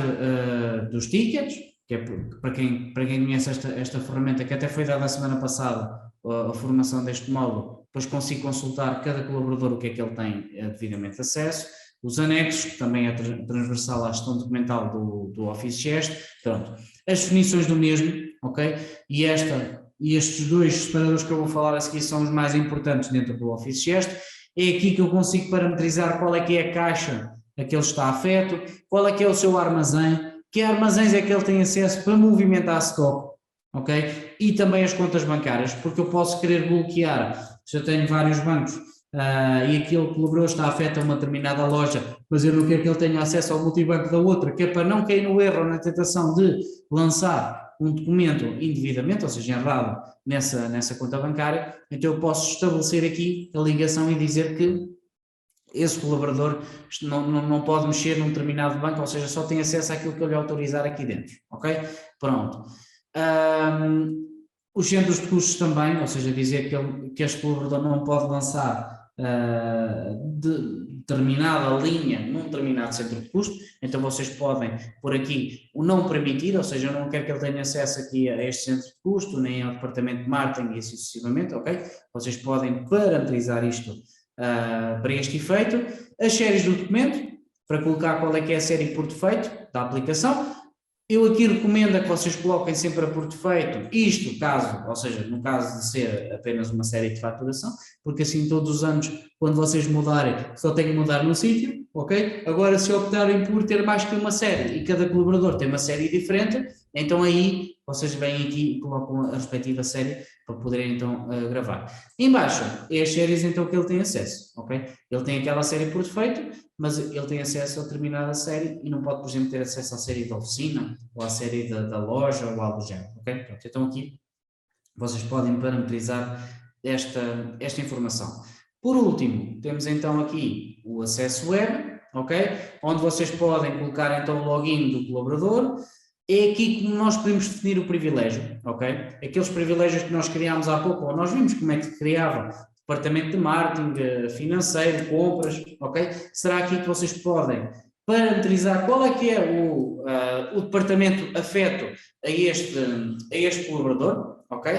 A: dos tickets, que é para quem conhece esta ferramenta, que até foi dada a semana passada, a formação deste módulo, depois consigo consultar cada colaborador o que é que ele tem devidamente acesso, os anexos, que também é transversal à gestão documental do Office Gest, pronto, as definições do mesmo, ok? E estes dois separadores que eu vou falar a seguir são os mais importantes dentro do Office Gest. É aqui que eu consigo parametrizar qual é que é a caixa a que ele está afeto, qual é que é o seu armazém, que armazéns é que ele tem acesso para movimentar stock, ok? E também as contas bancárias, porque eu posso querer bloquear, se eu tenho vários bancos e aquele colaborador está afeto a uma determinada loja, mas eu não quero que ele tenha acesso ao multibanco da outra, que é para não cair no erro ou na tentação de lançar um documento indevidamente, ou seja, errado nessa conta bancária, então eu posso estabelecer aqui a ligação e dizer que esse colaborador não pode mexer num determinado banco, ou seja, só tem acesso àquilo que eu lhe autorizar aqui dentro, ok? Pronto. Os centros de custos também, ou seja, dizer que este colaborador não pode lançar determinada linha num determinado centro de custo, então vocês podem pôr aqui o não permitir, ou seja, eu não quero que ele tenha acesso aqui a este centro de custo, nem ao departamento de marketing e assim sucessivamente, ok? Vocês podem parametrizar isto para este efeito, as séries do documento, para colocar qual é que é a série por defeito da aplicação. Eu aqui recomendo que vocês coloquem sempre a por defeito, isto caso, ou seja, no caso de ser apenas uma série de faturação, porque assim todos os anos, quando vocês mudarem, só têm que mudar no sítio, ok? Agora, se optarem por ter mais que uma série e cada colaborador tem uma série diferente, então aí vocês vêm aqui e colocam a respectiva série para poderem então gravar. Embaixo é as séries então que ele tem acesso, ok? Ele tem aquela série por defeito, mas ele tem acesso a determinada série e não pode, por exemplo, ter acesso à série da oficina ou à série da loja ou algo do género, ok? Pronto, então aqui vocês podem parametrizar esta informação. Por último, temos então aqui o acesso web, ok? Onde vocês podem colocar então o login do colaborador. É aqui que nós podemos definir o privilégio, ok? Aqueles privilégios que nós criámos há pouco, ou nós vimos como é que se criava, departamento de marketing, financeiro, compras, ok? Será aqui que vocês podem parametrizar qual é que é o departamento afeto a este colaborador, ok?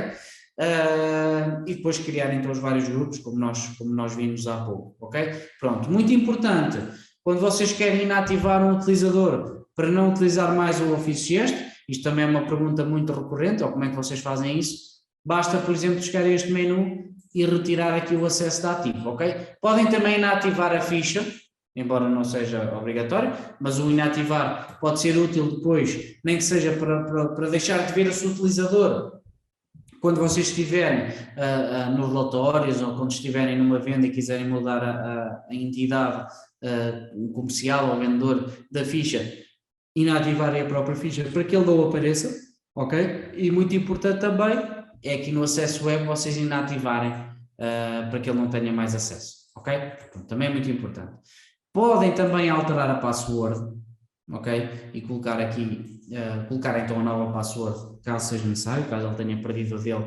A: E depois criar então os vários grupos, como nós vimos há pouco, ok? Pronto, muito importante, quando vocês querem inativar um utilizador para não utilizar mais o Office Gest, isto também é uma pergunta muito recorrente, ou como é que vocês fazem isso, basta, por exemplo, chegar a este menu e retirar aqui o acesso da ativo, ok? Podem também inativar a ficha, embora não seja obrigatório, mas o inativar pode ser útil depois, nem que seja para deixar de ver o seu utilizador quando vocês estiverem nos relatórios ou quando estiverem numa venda e quiserem mudar a entidade comercial ou vendedor da ficha, inativarem a própria ficha para que ele não apareça, ok? E muito importante também é aqui no acesso web vocês inativarem para que ele não tenha mais acesso, ok? Então, também é muito importante. Podem também alterar a password, ok? E colocar aqui, colocar então a nova password, caso seja necessário, caso ele tenha perdido a dele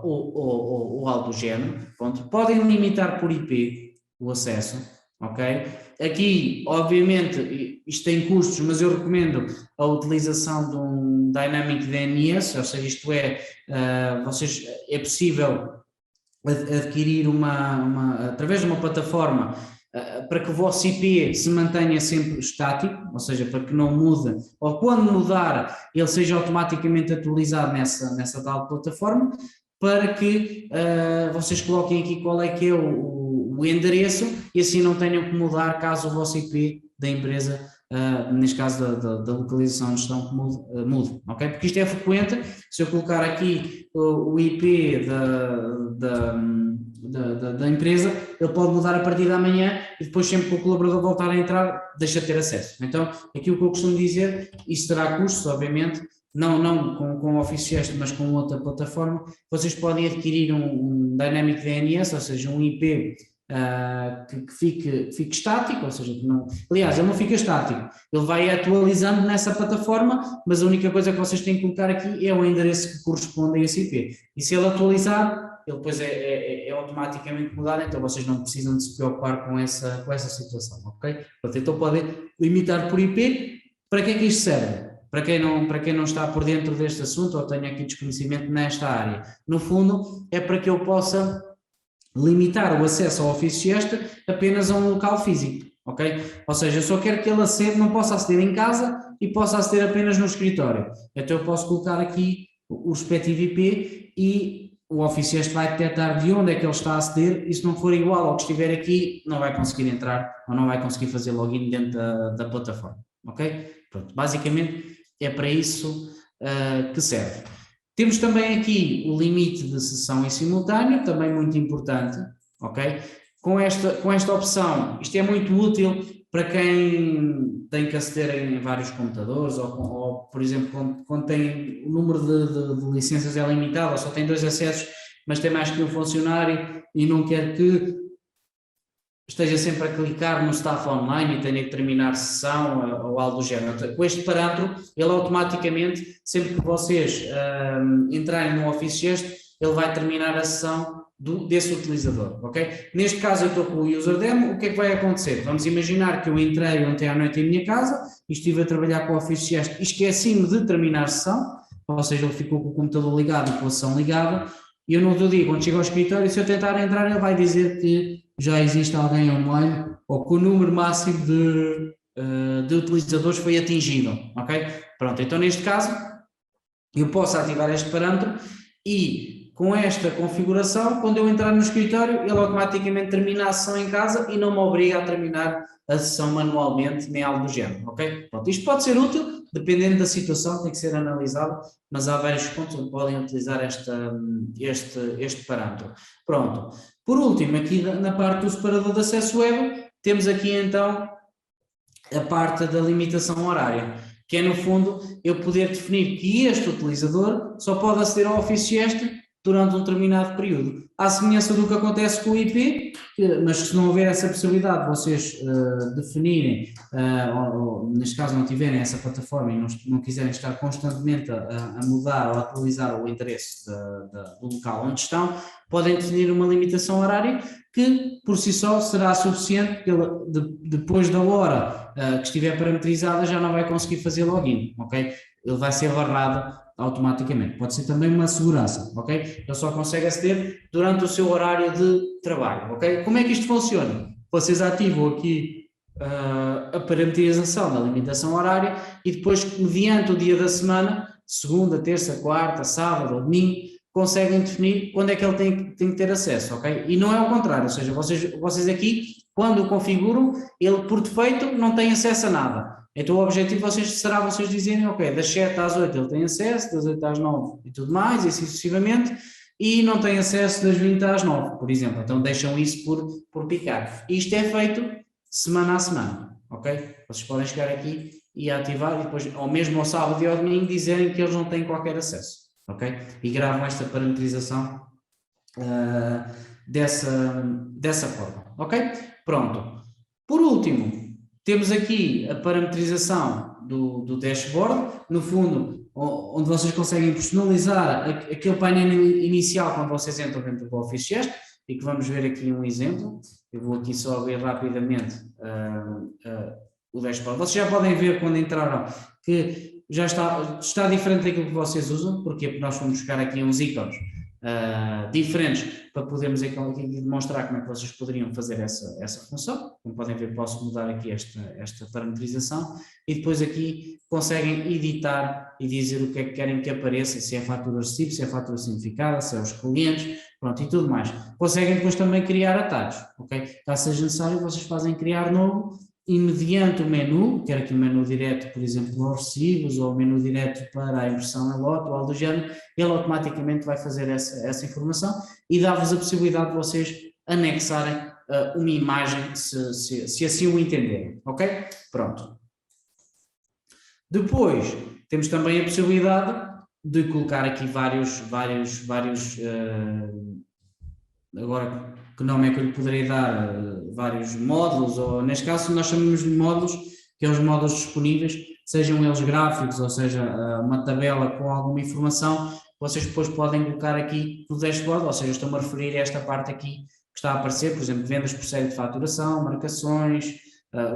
A: ou algo do género. Pronto. Podem limitar por IP o acesso, ok? Aqui, obviamente, isto tem custos, mas eu recomendo a utilização de um Dynamic DNS, ou seja, isto é, é possível adquirir através de uma plataforma para que o vosso IP se mantenha sempre estático, ou seja, para que não mude, ou quando mudar, ele seja automaticamente atualizado nessa tal plataforma, para que vocês coloquem aqui qual é que é o endereço e assim não tenham que mudar caso o vosso IP da empresa, neste caso da localização onde estão, mude, ok? Porque isto é frequente, se eu colocar aqui o IP da empresa, ele pode mudar a partir da manhã e depois sempre que o colaborador voltar a entrar, deixa de ter acesso. Então, aqui o que eu costumo dizer, isso terá custos, obviamente, não com o Office Gest, mas com outra plataforma, vocês podem adquirir um Dynamic DNS, ou seja, um IP que fique estático, ou seja, que não, aliás, ele não fica estático, ele vai atualizando nessa plataforma, mas a única coisa que vocês têm que colocar aqui é o endereço que corresponde a esse IP. E se ele atualizar, ele depois é automaticamente mudado, então vocês não precisam de se preocupar com essa situação, ok? Então podem limitar por IP. Para que é que isto serve? Para quem não está por dentro deste assunto ou tenha aqui desconhecimento nesta área, no fundo é para que eu possa limitar o acesso ao Office Gest apenas a um local físico, ok? Ou seja, eu só quero que ele não possa aceder em casa e possa aceder apenas no escritório. Então eu posso colocar aqui o respectivo IP e o Office Gest vai detectar de onde é que ele está a aceder e se não for igual ao que estiver aqui, não vai conseguir entrar ou não vai conseguir fazer login dentro da plataforma, ok? Pronto, basicamente é para isso que serve. Temos também aqui o limite de sessão em simultâneo, também muito importante, ok? Com esta opção, isto é muito útil para quem tem que aceder em vários computadores ou por exemplo, quando tem o número de licenças é limitado, ou só tem 2 acessos, mas tem mais que um funcionário e não quer que esteja sempre a clicar no staff online e tenha que terminar sessão ou algo do género. Com este parâmetro, ele automaticamente, sempre que vocês entrarem no Office Gest, ele vai terminar a sessão desse utilizador, ok? Neste caso eu estou com o user demo, o que é que vai acontecer? Vamos imaginar que eu entrei ontem à noite em minha casa e estive a trabalhar com o Office Gest e esqueci-me de terminar a sessão, ou seja, ele ficou com o computador ligado e com a sessão ligada, e eu no outro dia, quando chego ao escritório, se eu tentar entrar, ele vai dizer que já existe alguém online ou que o número máximo de utilizadores foi atingido, ok? Pronto, então neste caso eu posso ativar este parâmetro e com esta configuração, quando eu entrar no escritório, ele automaticamente termina a sessão em casa e não me obriga a terminar a sessão manualmente, nem algo do género, ok? Pronto, isto pode ser útil, dependendo da situação, tem que ser analisado, mas há vários pontos onde podem utilizar este parâmetro. Pronto. Por último, aqui na parte do separador de acesso web, temos aqui então a parte da limitação horária, que é no fundo eu poder definir que este utilizador só pode aceder ao Office Gest durante um determinado período. À semelhança do que acontece com o IP, mas se não houver essa possibilidade de vocês definirem, ou neste caso não tiverem essa plataforma e não quiserem estar constantemente a mudar ou a atualizar o endereço do local onde estão, podem definir uma limitação horária que por si só será suficiente, depois da hora que estiver parametrizada já não vai conseguir fazer login, ok? Ele vai ser barrado automaticamente. Pode ser também uma segurança, ok? Ele só consegue aceder durante o seu horário de trabalho, ok? Como é que isto funciona? Vocês ativam aqui a parametrização da limitação horária e depois, mediante o dia da semana, segunda, terça, quarta, sábado ou domingo, conseguem definir quando é que ele tem que ter acesso, ok? E não é o contrário, ou seja, vocês aqui, quando o configuram, ele por defeito não tem acesso a nada. Então o objetivo será vocês dizerem, ok, das 7 às 8 ele tem acesso, das 8 às 9 e tudo mais, e assim sucessivamente, e não tem acesso das 20 às 9, por exemplo. Então deixam isso por picar. E isto é feito semana a semana, ok? Vocês podem chegar aqui e ativar, e depois, ou mesmo ao sábado e ao domingo, dizerem que eles não têm qualquer acesso, ok? E gravam esta parametrização dessa forma, ok? Pronto. Por último, temos aqui a parametrização do dashboard, no fundo, onde vocês conseguem personalizar aquele painel inicial quando vocês entram dentro do Office Gest, e que vamos ver aqui um exemplo. Eu vou aqui só abrir rapidamente o dashboard. Vocês já podem ver quando entraram que já está diferente daquilo que vocês usam. Porquê? Porque nós vamos buscar aqui uns ícones diferentes para podermos aqui demonstrar como é que vocês poderiam fazer essa função. Como podem ver, posso mudar aqui esta parametrização e depois aqui conseguem editar e dizer o que é que querem que apareça, se é fatura recibo, se é fatura significada, se é os clientes, pronto, e tudo mais. Conseguem depois também criar atalhos, ok? Caso seja necessário, vocês fazem criar novo e mediante o menu, quer aqui o menu direto, por exemplo, aos recibos, ou o menu direto para a impressão em lote ou algo do género, ele automaticamente vai fazer essa informação e dá-vos a possibilidade de vocês anexarem uma imagem, se assim o entenderem, ok? Pronto. Depois, temos também a possibilidade de colocar aqui vários agora, que nome é que eu lhe poderei dar? Vários módulos, ou neste caso nós chamamos de módulos, que é os módulos disponíveis, sejam eles gráficos, ou seja, uma tabela com alguma informação, vocês depois podem colocar aqui no dashboard, ou seja, estou-me a referir a esta parte aqui que está a aparecer, por exemplo, vendas por série de faturação, marcações,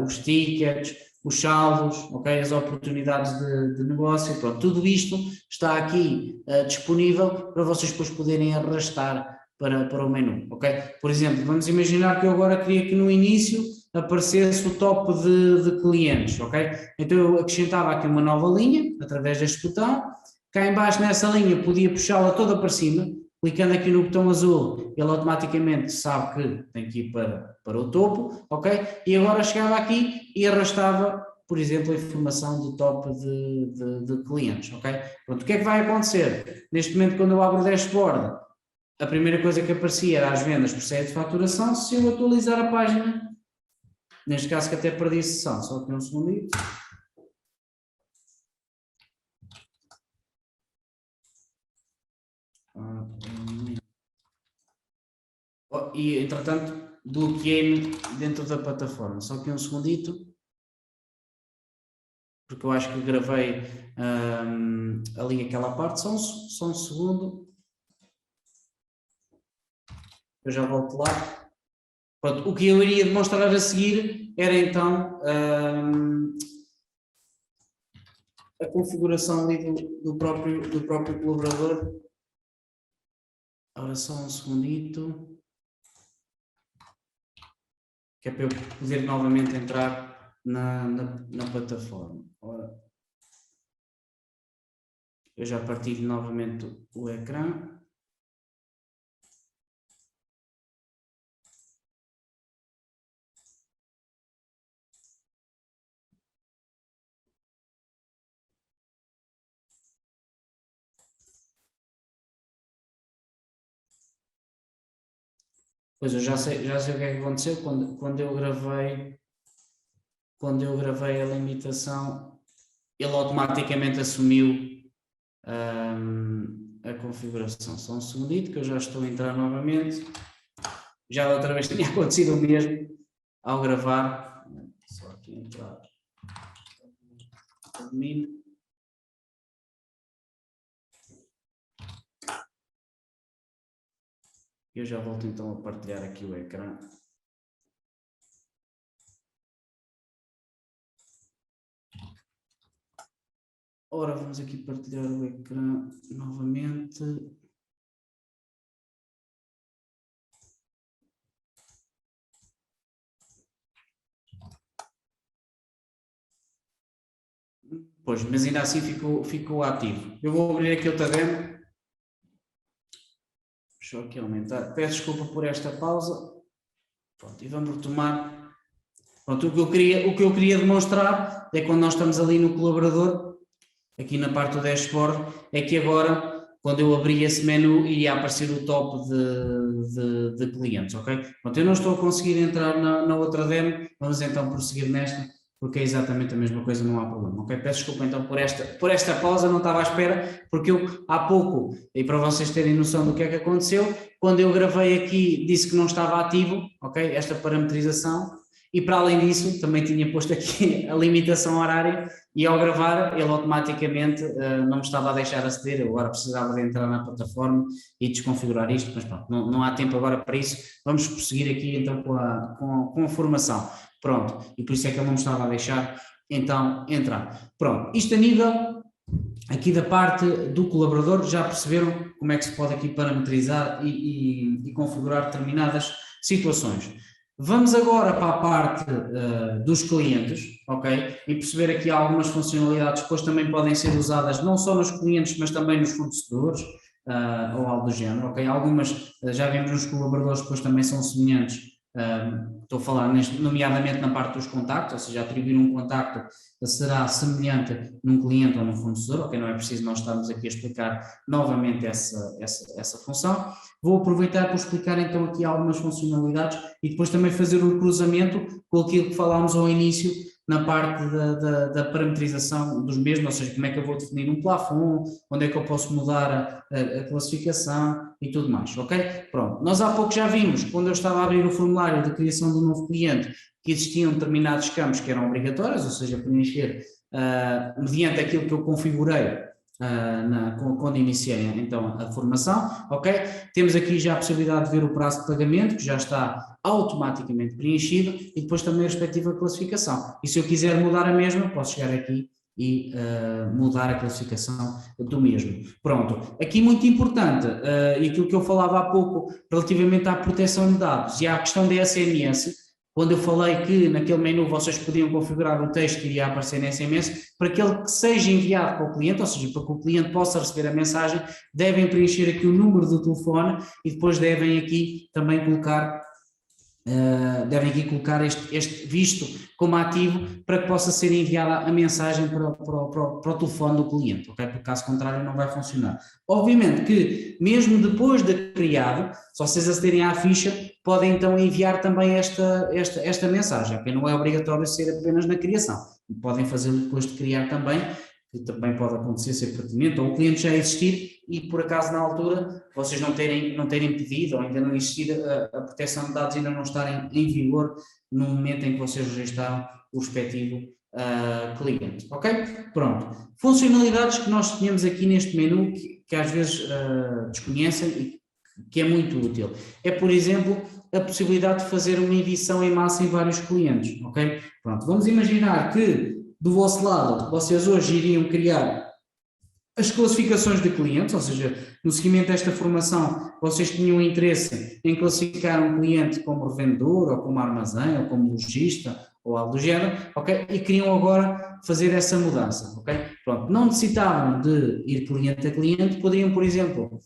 A: os tickets, os saldos, okay, as oportunidades de negócio, pronto, tudo isto está aqui disponível para vocês depois poderem arrastar para o menu, ok? Por exemplo, vamos imaginar que eu agora queria que no início aparecesse o top de clientes, ok? Então eu acrescentava aqui uma nova linha, através deste botão, cá em baixo nessa linha podia puxá-la toda para cima, clicando aqui no botão azul, ele automaticamente sabe que tem que ir para o topo, ok? E agora chegava aqui e arrastava, por exemplo, a informação do top de clientes, ok? Pronto, o que é que vai acontecer? Neste momento, quando eu abro o dashboard, a primeira coisa que aparecia era as vendas por série de faturação. Se eu atualizar a página, neste caso que até perdi a sessão, só que um segundinho. E entretanto bloqueei-me dentro da plataforma, só que um segundito, porque eu acho que gravei ali aquela parte, só um segundo. Eu já volto lá. Pronto, o que eu iria demonstrar a seguir era então a configuração ali do próprio colaborador. Ora, só um segundito. Que é para eu poder novamente entrar na plataforma. Ora, eu já partilho novamente o ecrã. Pois eu já sei o que é que aconteceu quando eu gravei a limitação, ele automaticamente assumiu a configuração. Só um segundito que eu já estou a entrar novamente. Já da outra vez tinha acontecido o mesmo ao gravar. Só aqui entrar. Domínio. Eu já volto então a partilhar aqui o ecrã. Ora, vamos aqui partilhar o ecrã novamente. Pois, mas ainda assim ficou ativo. Eu vou abrir aqui outra demo. Deixa eu aqui aumentar. Peço desculpa por esta pausa. Pronto, e vamos retomar. Pronto, o que eu queria demonstrar é quando nós estamos ali no colaborador, aqui na parte do dashboard, é que agora, quando eu abrir esse menu, iria aparecer o top de clientes, ok? Pronto, eu não estou a conseguir entrar na outra demo, vamos então prosseguir nesta, porque é exatamente a mesma coisa, não há problema, ok? Peço desculpa então por esta pausa, não estava à espera, porque eu há pouco, e para vocês terem noção do que é que aconteceu, quando eu gravei aqui disse que não estava ativo, ok? Esta parametrização, e para além disso também tinha posto aqui a limitação horária e ao gravar ele automaticamente não me estava a deixar aceder, eu agora precisava de entrar na plataforma e desconfigurar isto, mas pronto, não há tempo agora para isso, vamos prosseguir aqui então com a formação. Pronto, e por isso é que ele não me estava a deixar então entrar. Pronto, isto a nível aqui da parte do colaborador, já perceberam como é que se pode aqui parametrizar e configurar determinadas situações. Vamos agora para a parte dos clientes, ok? E perceber aqui algumas funcionalidades que depois também podem ser usadas não só nos clientes, mas também nos fornecedores ou algo do género, ok? Algumas já vimos nos colaboradores, depois também são semelhantes. Estou a falar nomeadamente na parte dos contactos, ou seja, atribuir um contacto será semelhante num cliente ou num fornecedor, ok? Não é preciso nós estarmos aqui a explicar novamente essa função. Vou aproveitar para explicar então aqui algumas funcionalidades e depois também fazer o cruzamento com aquilo que falámos ao início na parte da parametrização dos mesmos, ou seja, como é que eu vou definir um plafond, onde é que eu posso mudar a classificação e tudo mais, ok? Pronto, nós há pouco já vimos, quando eu estava a abrir o formulário de criação de um novo cliente, que existiam determinados campos que eram obrigatórios, ou seja, preencher mediante aquilo que eu configurei quando iniciei então a formação, ok? Temos aqui já a possibilidade de ver o prazo de pagamento, que já está automaticamente preenchido, e depois também a respectiva classificação. E se eu quiser mudar a mesma, posso chegar aqui e mudar a classificação do mesmo. Pronto, aqui muito importante, e aquilo que eu falava há pouco relativamente à proteção de dados e à questão da SMS, quando eu falei que naquele menu vocês podiam configurar o texto que iria aparecer na SMS, para que ele seja enviado para o cliente, ou seja, para que o cliente possa receber a mensagem, devem preencher aqui o número do telefone e depois devem aqui também colocar este visto como ativo para que possa ser enviada a mensagem para o telefone do cliente, ok? Porque caso contrário não vai funcionar. Obviamente que mesmo depois de criado, se vocês acederem à ficha, podem então enviar também esta mensagem, ok? Não é obrigatório ser apenas na criação, podem fazê-lo depois de criar também, que também pode acontecer ser pertinente, ou o cliente já existir e por acaso na altura vocês não terem pedido ou ainda não existir a proteção de dados, ainda não estarem em vigor no momento em que vocês registraram o respectivo cliente, ok? Pronto. Funcionalidades que nós tínhamos aqui neste menu que às vezes desconhecem e que é muito útil. É, por exemplo, a possibilidade de fazer uma edição em massa em vários clientes, ok? Pronto, vamos imaginar que do vosso lado, vocês hoje iriam criar as classificações de clientes, ou seja, no seguimento desta formação, vocês tinham interesse em classificar um cliente como revendedor, ou como armazém, ou como lojista, ou algo do género, ok? E queriam agora fazer essa mudança, ok? Pronto, não necessitavam de ir cliente a cliente, poderiam, por exemplo,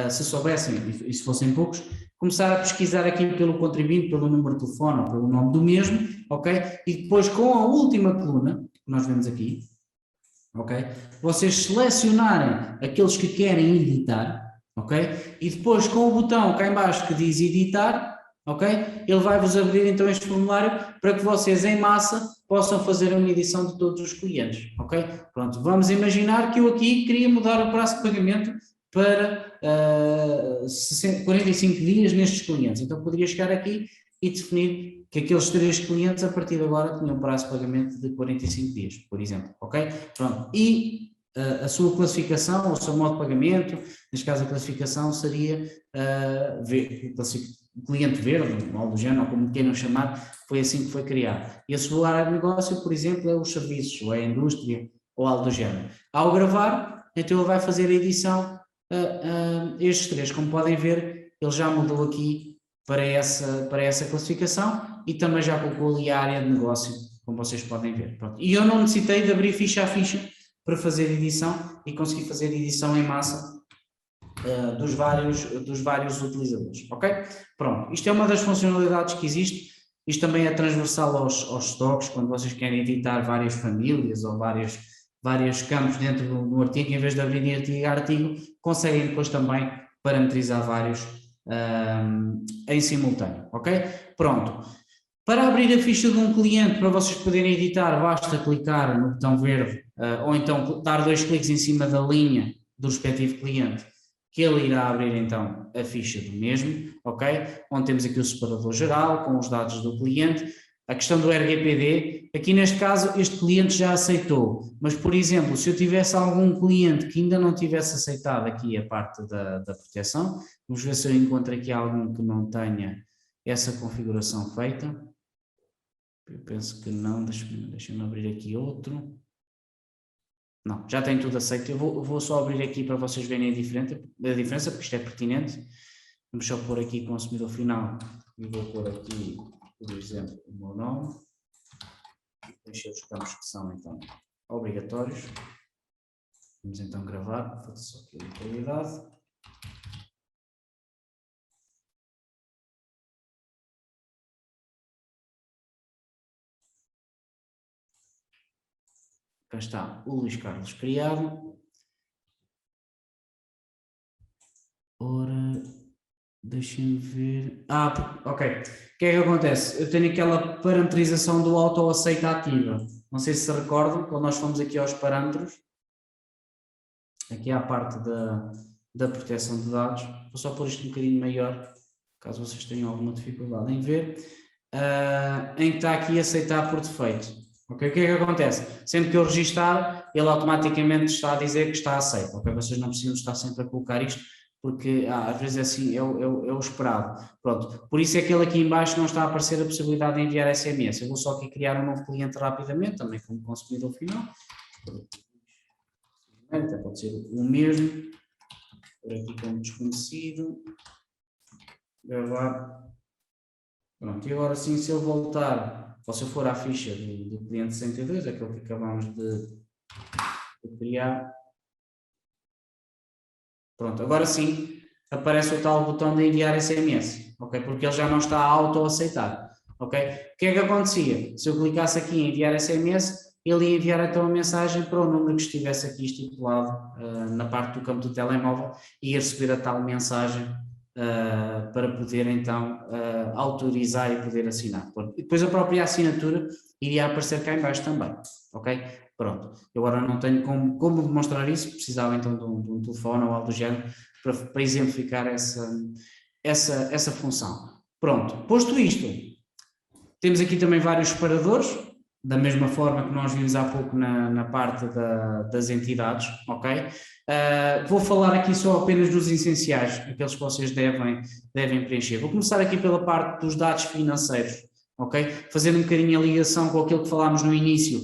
A: se soubessem, e se fossem poucos, começar a pesquisar aqui pelo contribuinte, pelo número de telefone, ou pelo nome do mesmo, ok? E depois com a última coluna, que nós vemos aqui, ok? Vocês selecionarem aqueles que querem editar, ok? E depois com o botão cá em baixo que diz editar, ok? Ele vai-vos abrir então este formulário para que vocês em massa possam fazer uma edição de todos os clientes, ok? Pronto, vamos imaginar que eu aqui queria mudar o prazo de pagamento para 45 dias nestes clientes. Então poderia chegar aqui e definir que aqueles 3 clientes a partir de agora tinham prazo de pagamento de 45 dias, por exemplo, ok? Pronto, e a sua classificação, o seu modo de pagamento, neste caso a classificação seria cliente verde, ou algo do género, ou como queiram chamar, foi assim que foi criado. E a sua área de negócio, por exemplo, é os serviços, ou é a indústria, ou algo do género. Ao gravar, então ele vai fazer a edição estes 3, como podem ver, ele já mudou aqui para essa classificação e também já colocou ali a área de negócio, como vocês podem ver. Pronto. E eu não necessitei de abrir ficha a ficha para fazer edição e conseguir fazer edição em massa dos vários utilizadores, ok? Pronto, isto é uma das funcionalidades que existe, isto também é transversal aos stocks, quando vocês querem editar várias famílias ou vários campos dentro do artigo, em vez de abrir artigo, conseguem depois também parametrizar vários em simultâneo, ok? Pronto. Para abrir a ficha de um cliente, para vocês poderem editar, basta clicar no botão verde ou então dar 2 cliques em cima da linha do respectivo cliente, que ele irá abrir então a ficha do mesmo, ok? Onde temos aqui o separador geral com os dados do cliente. A questão do RGPD, aqui neste caso este cliente já aceitou, mas por exemplo, se eu tivesse algum cliente que ainda não tivesse aceitado aqui a parte da proteção, vamos ver se eu encontro aqui algum que não tenha essa configuração feita. Eu penso que não, deixa-me abrir aqui outro. Não, já tem tudo aceito. Eu vou só abrir aqui para vocês verem a diferença, porque isto é pertinente. Vamos só pôr aqui consumidor final e vou pôr aqui, por exemplo, o meu nome. Deixei os campos que são então obrigatórios. Vamos então gravar, vou só aqui a qualidade. Cá está o Luís Carlos criado. Ora, deixem-me ver. Ok. O que é que acontece? Eu tenho aquela parametrização do auto-aceita ativa. Não sei se recordam, quando nós fomos aqui aos parâmetros, aqui há a parte da proteção de dados. Vou só pôr isto um bocadinho maior, caso vocês tenham alguma dificuldade em ver, em que está aqui aceitar por defeito. Okay? O que é que acontece? Sempre que eu registar, ele automaticamente está a dizer que está aceito. Okay? Vocês não precisam estar sempre a colocar isto, porque às vezes é assim, é o esperado. Pronto. Por isso é que ele aqui em baixo não está a aparecer a possibilidade de enviar SMS. Eu vou só aqui criar um novo cliente rapidamente, também como consumidor final. Até pode ser o mesmo. Por aqui como desconhecido. Gravar. Pronto. E agora sim, se eu voltar, ou se eu for à ficha do cliente 62, aquele que acabamos de criar. Pronto, agora sim aparece o tal botão de enviar SMS, ok? Porque ele já não está a auto-aceitar, ok? O que é que acontecia? Se eu clicasse aqui em enviar SMS, ele ia enviar então a mensagem para o número que estivesse aqui estipulado na parte do campo do telemóvel e ia receber a tal mensagem para poder então autorizar e poder assinar. E depois a própria assinatura iria aparecer cá em baixo também, ok? Pronto, eu agora não tenho como demonstrar isso, precisava então de um telefone ou algo do género para exemplificar essa função. Pronto, posto isto, temos aqui também vários separadores, da mesma forma que nós vimos há pouco na parte das entidades, ok? Vou falar aqui só apenas dos essenciais, aqueles que vocês devem preencher. Vou começar aqui pela parte dos dados financeiros, ok? Fazendo um bocadinho a ligação com aquilo que falámos no início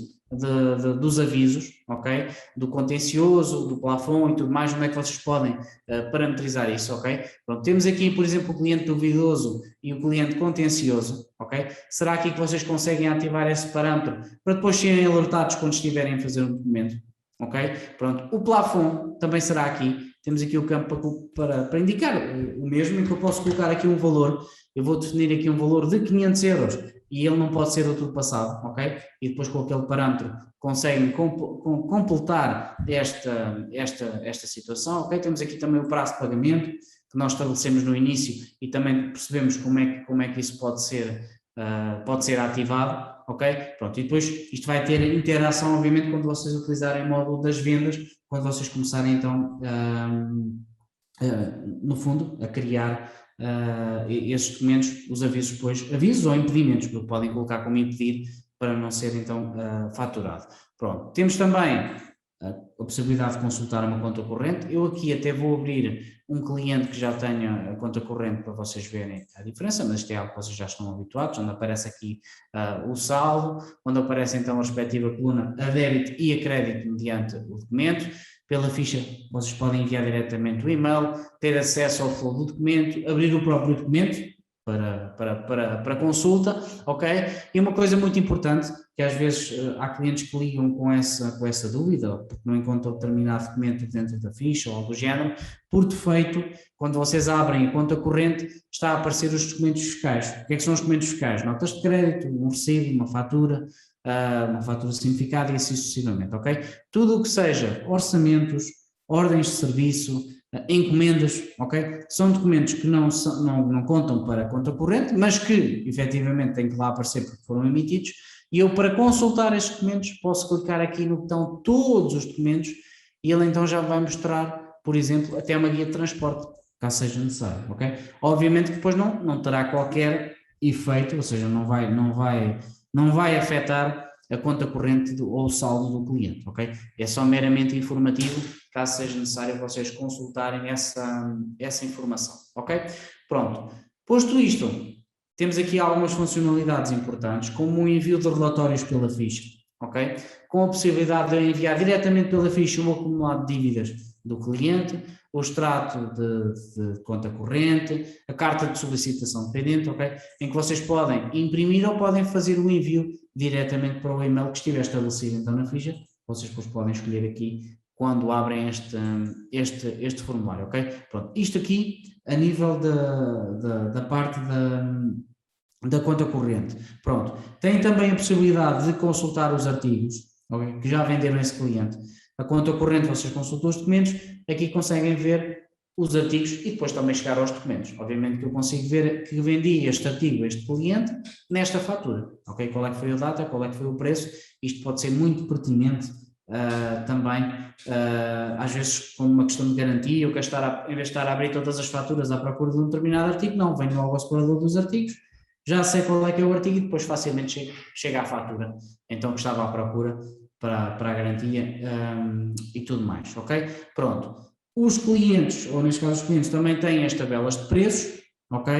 A: dos avisos, ok? Do contencioso, do plafond e tudo mais, onde é que vocês podem parametrizar isso, ok? Pronto, temos aqui, por exemplo, o cliente duvidoso e o cliente contencioso, ok? Será aqui que vocês conseguem ativar esse parâmetro para depois serem alertados quando estiverem a fazer um documento, ok? Pronto, o plafond também será aqui, temos aqui o campo para indicar o mesmo, em que eu posso colocar aqui um valor, eu vou definir aqui um valor de 500 euros e ele não pode ser ultrapassado, ok? E depois com aquele parâmetro conseguem completar esta situação, ok? Temos aqui também o prazo de pagamento, que nós estabelecemos no início e também percebemos como é que isso pode ser ativado, ok? Pronto, e depois isto vai ter interação, obviamente, quando vocês utilizarem o módulo das vendas, quando vocês começarem então no fundo, a criar esses documentos, os avisos depois, avisos ou impedimentos, porque podem colocar como impedir para não ser então faturado. Pronto, temos também a possibilidade de consultar uma conta corrente. Eu aqui até vou abrir um cliente que já tenha a conta corrente para vocês verem a diferença, mas isto é algo que vocês já estão habituados, onde aparece aqui o saldo, onde aparece então a respectiva coluna a débito e a crédito mediante o documento. Pela ficha, vocês podem enviar diretamente o e-mail, ter acesso ao flow do documento, abrir o próprio documento para consulta, ok? E uma coisa muito importante, que às vezes há clientes que ligam com essa dúvida, porque não encontram determinado documento dentro da ficha ou algo do género, por defeito, quando vocês abrem a conta corrente, está a aparecer os documentos fiscais. O que é que são os documentos fiscais? Notas de crédito, um recibo, uma fatura simplificada e assim sucessivamente, ok? Tudo o que seja orçamentos, ordens de serviço, encomendas, ok? São documentos que não contam para a conta corrente, mas que efetivamente têm que lá aparecer porque foram emitidos, e eu para consultar estes documentos posso clicar aqui no botão todos os documentos e ele então já vai mostrar, por exemplo, até uma guia de transporte, caso seja necessário, ok? Obviamente que depois não terá qualquer efeito, ou seja, não vai afetar a conta corrente ou o saldo do cliente, ok? É só meramente informativo, caso seja necessário vocês consultarem essa informação, ok? Pronto. Posto isto, temos aqui algumas funcionalidades importantes, como o envio de relatórios pela ficha, ok? Com a possibilidade de enviar diretamente pela ficha o acumulado de dívidas do cliente, o extrato de conta corrente, a carta de solicitação dependente, ok? Em que vocês podem imprimir ou podem fazer o envio diretamente para o e-mail que estiver estabelecido então na ficha. Vocês depois podem escolher aqui quando abrem este formulário, ok? Pronto, isto aqui a nível da parte da conta corrente. Pronto, tem também a possibilidade de consultar os artigos, okay, que já venderam esse cliente. A conta corrente, vocês consultam os documentos, aqui conseguem ver os artigos e depois também chegar aos documentos. Obviamente que eu consigo ver que vendi este artigo a este cliente nesta fatura, ok? Qual é que foi a data, qual é que foi o preço, isto pode ser muito pertinente também, às vezes com uma questão de garantia, eu quero em vez de estar a abrir todas as faturas à procura de um determinado artigo, não, venho logo ao separador dos artigos, já sei qual é que é o artigo e depois facilmente chega à fatura, então que estava à procura para a garantia e tudo mais, ok? Pronto. Os clientes, ou neste caso os clientes, também têm as tabelas de preços, ok?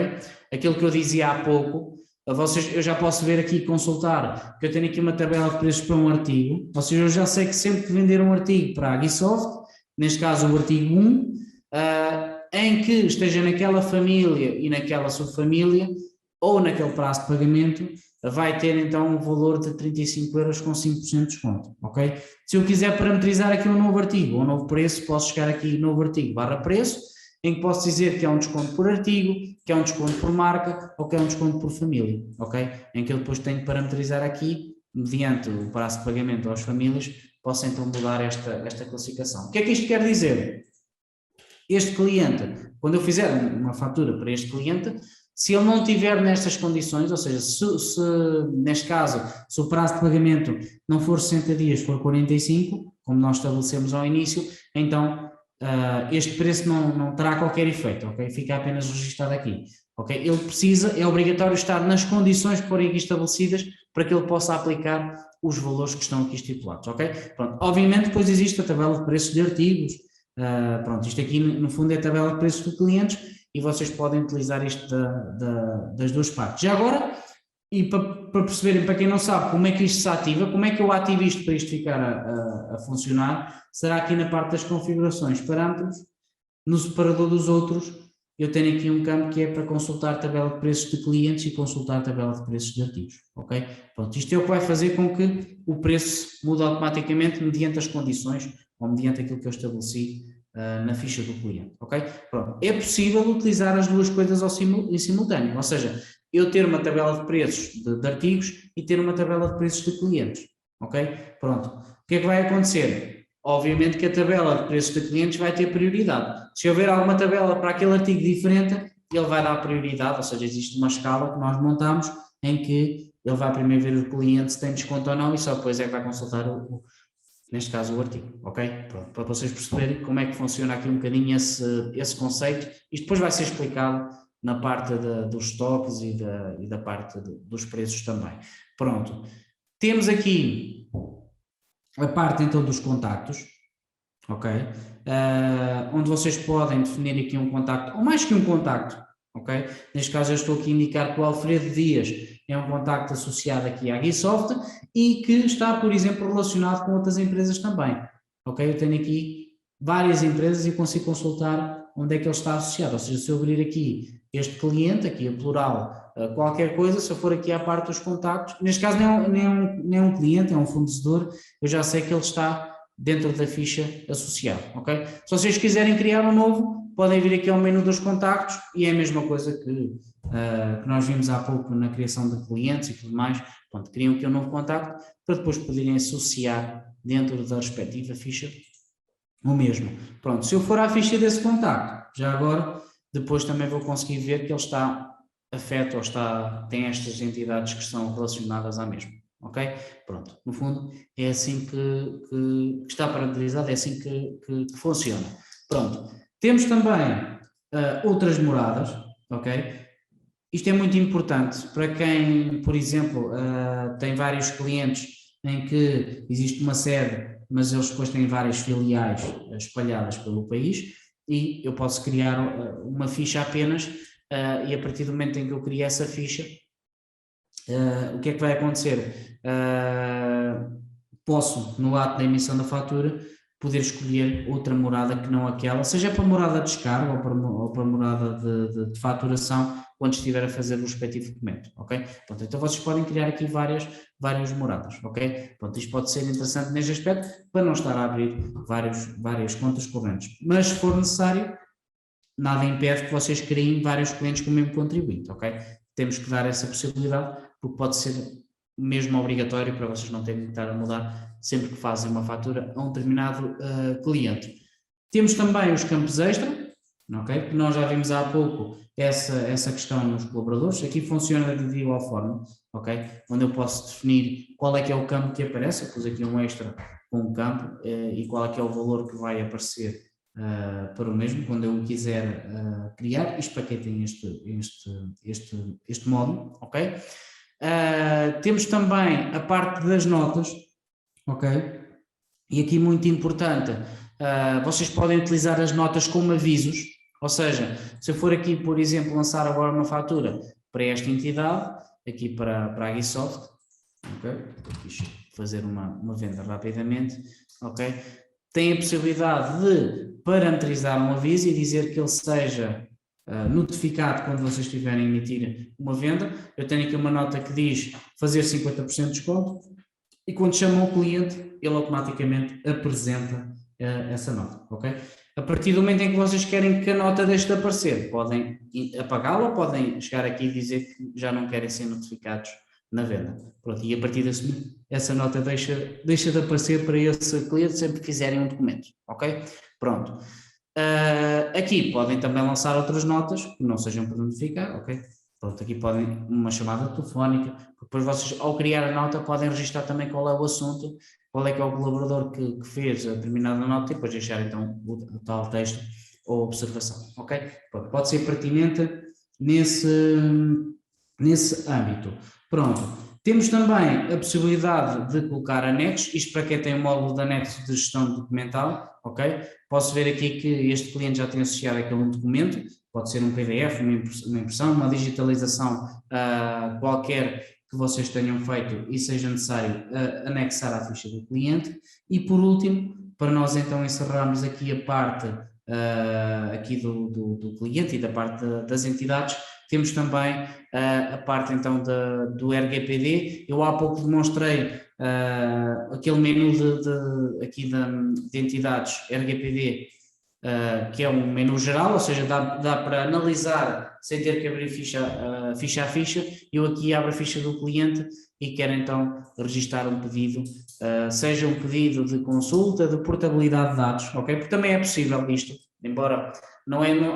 A: Aquilo que eu dizia há pouco, eu já posso ver aqui e consultar, que eu tenho aqui uma tabela de preços para um artigo, ou seja, eu já sei que sempre que vender um artigo para a Gisoft, neste caso o artigo 1, em que esteja naquela família e naquela subfamília, ou naquele prazo de pagamento, vai ter então um valor de 35 euros com 5% de desconto, ok? Se eu quiser parametrizar aqui um novo artigo, um novo preço, posso chegar aqui novo artigo barra preço, em que posso dizer que é um desconto por artigo, que é um desconto por marca, ou que é um desconto por família, ok? Em que eu depois tenho que parametrizar aqui, mediante o prazo de pagamento às famílias, posso então mudar esta classificação. O que é que isto quer dizer? Este cliente, quando eu fizer uma fatura para este cliente, se ele não tiver nestas condições, ou seja, se neste caso, se o prazo de pagamento não for 60 dias, for 45, como nós estabelecemos ao início, então este preço não terá qualquer efeito, ok? Fica apenas registado aqui, ok? Ele é obrigatório estar nas condições que forem aqui estabelecidas para que ele possa aplicar os valores que estão aqui estipulados, ok? Pronto, obviamente depois existe a tabela de preços de artigos, pronto, isto aqui no fundo é a tabela de preços de clientes, e vocês podem utilizar isto das duas partes. Já agora, e para perceberem, para quem não sabe como é que isto se ativa, como é que eu ativo isto para isto ficar a funcionar, será aqui na parte das configurações, parâmetros, no separador dos outros, eu tenho aqui um campo que é para consultar a tabela de preços de clientes e consultar a tabela de preços de artigos, ok? Pronto, isto é o que vai fazer com que o preço mude automaticamente mediante as condições ou mediante aquilo que eu estabeleci na ficha do cliente, ok? Pronto, é possível utilizar as duas coisas em simultâneo, ou seja, eu ter uma tabela de preços de artigos e ter uma tabela de preços de clientes, ok? Pronto, o que é que vai acontecer? Obviamente que a tabela de preços de clientes vai ter prioridade. Se houver alguma tabela para aquele artigo diferente, ele vai dar prioridade, ou seja, existe uma escala que nós montamos em que ele vai primeiro ver o cliente se tem desconto ou não e só depois é que vai consultar neste caso o artigo, ok? Pronto, para vocês perceberem como é que funciona aqui um bocadinho esse conceito. Isto depois vai ser explicado na parte dos estoques e da parte dos preços também. Pronto, temos aqui a parte então dos contactos, ok? Onde vocês podem definir aqui um contacto, ou mais que um contacto, ok? Neste caso eu estou aqui a indicar que o Alfredo Dias é um contacto associado aqui à Guisoft e que está, por exemplo, relacionado com outras empresas também, ok? Eu tenho aqui várias empresas e consigo consultar onde é que ele está associado, ou seja, se eu abrir aqui este cliente, aqui a plural, qualquer coisa, se eu for aqui à parte dos contactos, neste caso nem é um cliente, é um fornecedor, eu já sei que ele está dentro da ficha associado, ok? Se vocês quiserem criar um novo, podem vir aqui ao menu dos contactos e é a mesma coisa que nós vimos há pouco na criação de clientes e tudo mais. Pronto, criam aqui um novo contacto para depois poderem associar dentro da respectiva ficha o mesmo. Pronto, se eu for à ficha desse contacto, já agora, depois também vou conseguir ver que ele está afeto ou tem estas entidades que estão relacionadas à mesma. Ok? Pronto, no fundo é assim que está parametrizado, é assim que funciona. Pronto, temos também outras moradas, ok? Isto é muito importante para quem, por exemplo, tem vários clientes em que existe uma sede, mas eles depois têm várias filiais espalhadas pelo país e eu posso criar uma ficha apenas e a partir do momento em que eu criei essa ficha, o que é que vai acontecer? Posso, no ato da emissão da fatura, poder escolher outra morada que não aquela, seja para morada de descarga ou para morada de faturação, quando estiver a fazer o respectivo documento, ok? Pronto, então vocês podem criar aqui várias moradas, ok? Pronto, isto pode ser interessante neste aspecto, para não estar a abrir várias contas correntes. Mas se for necessário, nada impede que vocês criem vários clientes com o mesmo contribuinte, ok? Temos que dar essa possibilidade, porque pode ser mesmo obrigatório para vocês não terem que estar a mudar sempre que fazem uma fatura a um determinado cliente. Temos também os campos extra, ok? Que nós já vimos há pouco essa questão nos colaboradores. Aqui funciona de igual forma, ok? Onde eu posso definir qual é que é o campo que aparece. Eu pus aqui um extra com um campo e qual é que é o valor que vai aparecer para o mesmo, quando eu o quiser criar. Isto para quem tem este módulo, ok? Temos também a parte das notas, ok? E aqui muito importante, vocês podem utilizar as notas como avisos, ou seja, se eu for aqui, por exemplo, lançar agora uma fatura para esta entidade, aqui para a Guisoft, ok? Vou aqui fazer uma venda rapidamente, ok? Tem a possibilidade de parametrizar um aviso e dizer que ele seja notificado quando vocês estiverem a emitir uma venda. Eu tenho aqui uma nota que diz fazer 50% de desconto e quando chamam o cliente, ele automaticamente apresenta essa nota, ok? A partir do momento em que vocês querem que a nota deixe de aparecer, podem apagá-la ou podem chegar aqui e dizer que já não querem ser notificados na venda. Pronto, e a partir desse momento, essa nota deixa de aparecer para esse cliente sempre que fizerem um documento, ok? Pronto. Aqui podem também lançar outras notas que não sejam para notificar, ok? Pronto, aqui podem uma chamada telefónica, depois vocês ao criar a nota podem registrar também qual é o assunto, qual é que é o colaborador que fez a determinada nota e depois deixar então o tal texto ou observação, ok? Pode ser pertinente nesse âmbito. Pronto, temos também a possibilidade de colocar anexos, isto para quem tem o módulo de anexo de gestão documental, ok? Posso ver aqui que este cliente já tem associado aquele documento, pode ser um PDF, uma impressão, uma digitalização qualquer que vocês tenham feito e seja necessário anexar à ficha do cliente. E por último, para nós então encerrarmos aqui a parte aqui do cliente e da parte das entidades, temos também a parte então do RGPD. Eu há pouco demonstrei aquele menu aqui de entidades RGPD, que é um menu geral, ou seja, dá para analisar sem ter que abrir ficha a ficha. Eu aqui abro a ficha do cliente e quero então registar um pedido, seja um pedido de consulta, de portabilidade de dados, ok? Porque também é possível isto, embora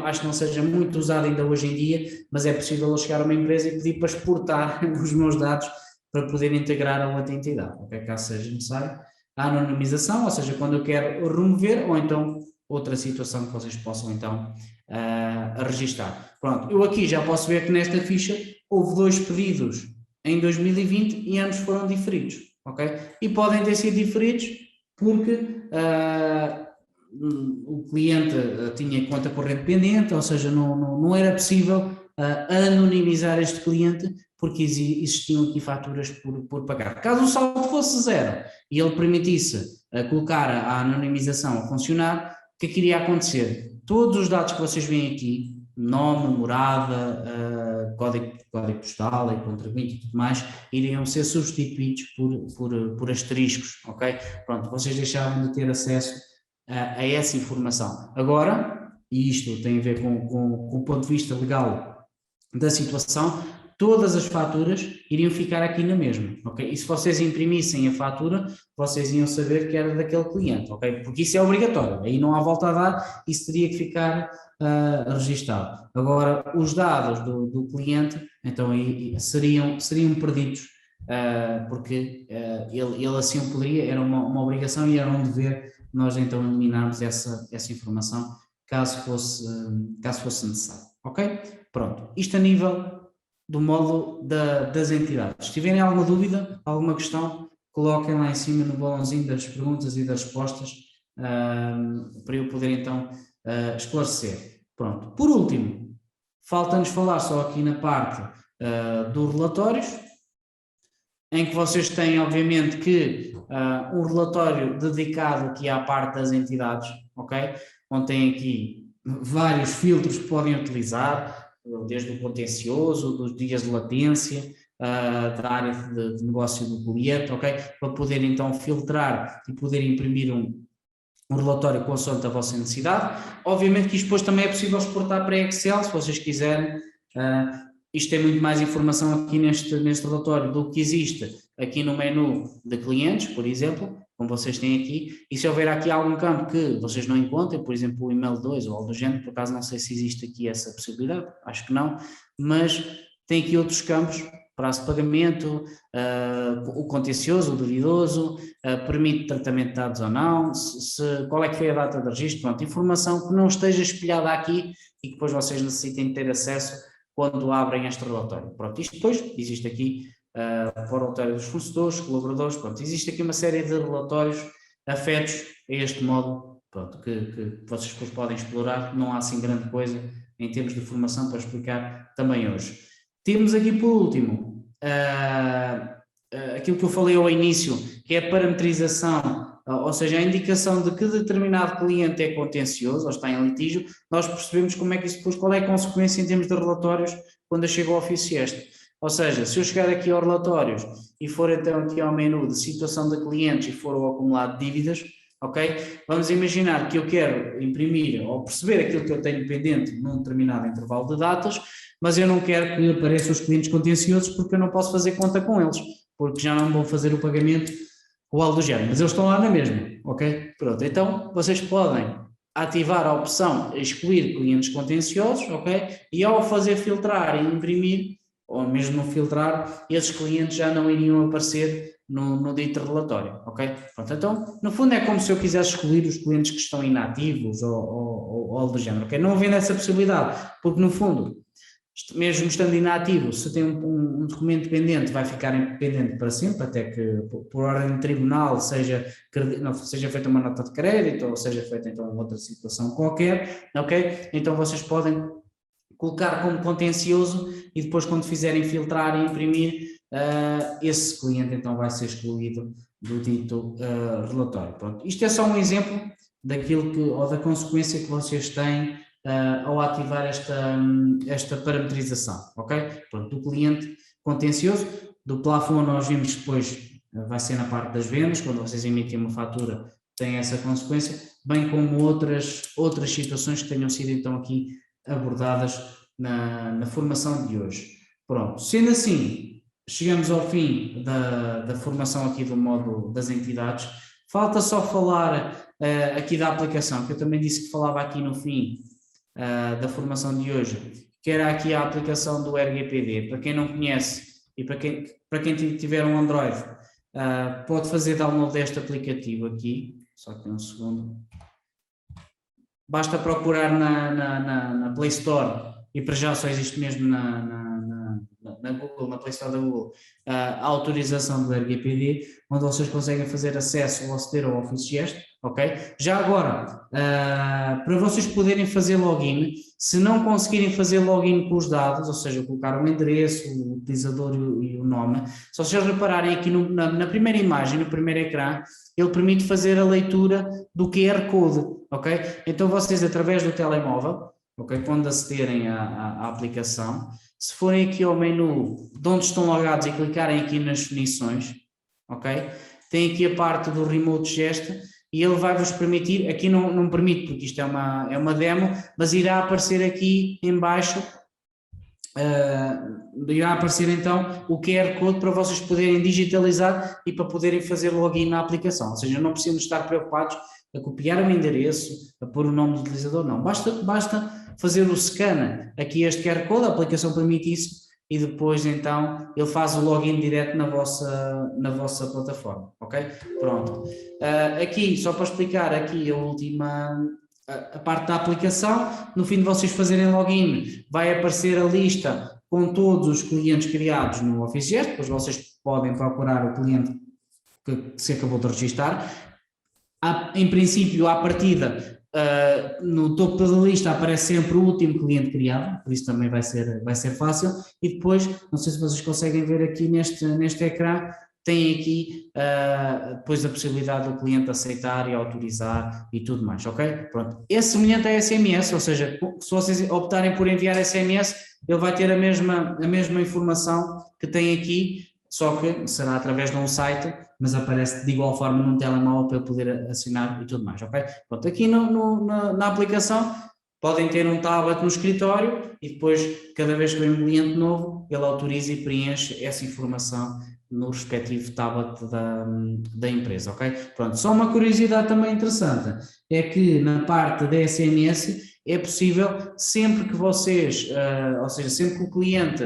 A: acho que não seja muito usado ainda hoje em dia, mas é possível eu chegar a uma empresa e pedir para exportar os meus dados para poder integrar a outra entidade, ok? Caso seja necessário. a anonimização, ou seja, quando eu quero remover, ou então outra situação que vocês possam então registar. Pronto, eu aqui já posso ver que nesta ficha houve 2 pedidos em 2020 e ambos foram diferidos, ok? E podem ter sido diferidos porque o cliente tinha conta corrente pendente, ou seja, não era possível anonimizar este cliente porque existiam aqui faturas por pagar. Caso o saldo fosse 0 e ele permitisse colocar a anonimização a funcionar, o que iria acontecer? Todos os dados que vocês veem aqui, nome, morada, código postal e contribuinte e tudo mais, iriam ser substituídos por asteriscos, ok? Pronto, vocês deixaram de ter acesso a essa informação. Agora, e isto tem a ver com o ponto de vista legal da situação, todas as faturas iriam ficar aqui na mesma, ok? E se vocês imprimissem a fatura, vocês iam saber que era daquele cliente, ok? Porque isso é obrigatório, aí não há volta a dar, isso teria que ficar registado. Agora, os dados do cliente, então aí seriam perdidos, porque ele assim o poderia, era uma obrigação e era um dever nós então eliminarmos essa informação caso fosse necessário, ok? Pronto, isto a nível do módulo das entidades. Se tiverem alguma dúvida, alguma questão, coloquem lá em cima no balãozinho das perguntas e das respostas para eu poder então esclarecer. Pronto, por último, falta-nos falar só aqui na parte dos relatórios, em que vocês têm obviamente que um relatório dedicado aqui à parte das entidades, ok? Onde tem aqui vários filtros que podem utilizar, desde o contencioso, dos dias de latência, da área de negócio do cliente, ok? Para poder então filtrar e poder imprimir um relatório consoante a vossa necessidade. Obviamente que isto depois também é possível exportar para Excel, se vocês quiserem. Isto tem muito mais informação aqui neste relatório do que existe aqui no menu de clientes, por exemplo, como vocês têm aqui, e se houver aqui algum campo que vocês não encontrem, por exemplo o e-mail 2 ou algo do género, por acaso não sei se existe aqui essa possibilidade, acho que não, mas tem aqui outros campos, prazo de pagamento, o contencioso, o duvidoso, permite tratamento de dados ou não, qual é que foi a data de registro, pronto, informação que não esteja espelhada aqui e que depois vocês necessitem ter acesso quando abrem este relatório. Pronto, isto depois existe aqui para o relatório dos fornecedores, colaboradores, pronto, existe aqui uma série de relatórios afetos a este módulo, pronto, que vocês depois podem explorar, não há assim grande coisa em termos de formação para explicar também hoje. Temos aqui por último aquilo que eu falei ao início, que é a parametrização, ou seja, a indicação de que determinado cliente é contencioso ou está em litígio, nós percebemos como é que isso depois, qual é a consequência em termos de relatórios quando eu chego ao ofício este. Ou seja, se eu chegar aqui aos relatórios e for então aqui ao menu de situação de clientes e for ao acumulado de dívidas, ok? Vamos imaginar que eu quero imprimir ou perceber aquilo que eu tenho pendente num determinado intervalo de datas, mas eu não quero que apareçam os clientes contenciosos porque eu não posso fazer conta com eles, porque já não vão fazer o pagamento ou algo do género, mas eles estão lá na mesma, ok? Pronto, então vocês podem ativar a opção excluir clientes contenciosos, ok? E ao fazer filtrar e imprimir, ou mesmo não filtrar, esses clientes já não iriam aparecer no dito relatório, ok? Pronto, então, no fundo é como se eu quisesse excluir os clientes que estão inativos ou algo do género, ok? Não havendo essa possibilidade, porque no fundo, mesmo estando inativo, se tem um documento pendente, vai ficar pendente para sempre, até que por ordem de tribunal seja feita uma nota de crédito ou seja feita então outra situação qualquer, ok? Então vocês podem colocar como contencioso e depois quando fizerem filtrar e imprimir, esse cliente então vai ser excluído do dito relatório. Pronto. Isto é só um exemplo daquilo ou da consequência que vocês têm ao ativar esta parametrização, ok? Pronto, do cliente contencioso, do plafond nós vimos que depois vai ser na parte das vendas, quando vocês emitem uma fatura tem essa consequência, bem como outras situações que tenham sido então aqui abordadas na formação de hoje. Pronto, sendo assim, chegamos ao fim da formação aqui do módulo das entidades, falta só falar aqui da aplicação, que eu também disse que falava aqui no fim da formação de hoje, que era aqui a aplicação do RGPD. Para quem não conhece e para quem tiver um Android, pode fazer download deste aplicativo aqui, só que um segundo. Basta procurar na Play Store, e para já só existe mesmo na Google, na Play Store da Google, a autorização do RGPD, onde vocês conseguem fazer acesso ao aceder ao Office Gest, ok? Já agora, para vocês poderem fazer login, se não conseguirem fazer login com os dados, ou seja, colocar o endereço, o utilizador e o nome, se vocês repararem aqui na primeira imagem, no primeiro ecrã, ele permite fazer a leitura do QR Code, ok? Então vocês, através do telemóvel, ok, quando acederem à aplicação, se forem aqui ao menu de onde estão logados e clicarem aqui nas definições, ok? Tem aqui a parte do Remote Gest e ele vai-vos permitir, aqui não permite porque isto é uma demo, mas irá aparecer aqui em baixo, irá aparecer então o QR Code para vocês poderem digitalizar e para poderem fazer login na aplicação, ou seja, não precisam estar preocupados a copiar o endereço, a pôr o nome do utilizador, não, basta fazer o scan aqui este QR Code, a aplicação permite isso e depois então ele faz o login direto na vossa plataforma, ok? Pronto. Aqui, só para explicar aqui a parte da aplicação, no fim de vocês fazerem login, vai aparecer a lista com todos os clientes criados no Office Gest, depois vocês podem procurar o cliente que se acabou de registrar. Em princípio, à partida, no topo da lista aparece sempre o último cliente criado, por isso também vai ser fácil, e depois, não sei se vocês conseguem ver aqui neste ecrã, tem aqui depois a possibilidade do cliente aceitar e autorizar e tudo mais, ok? Pronto. É semelhante a SMS, ou seja, se vocês optarem por enviar SMS, ele vai ter a mesma informação que tem aqui, só que será através de um site, mas aparece de igual forma num telemóvel para eu poder assinar e tudo mais, ok? Pronto, aqui na aplicação podem ter um tablet no escritório e depois, cada vez que vem um cliente novo, ele autoriza e preenche essa informação no respectivo tablet da empresa, ok? Pronto, só uma curiosidade também interessante, é que na parte da SMS é possível, sempre que vocês, ou seja, sempre que o cliente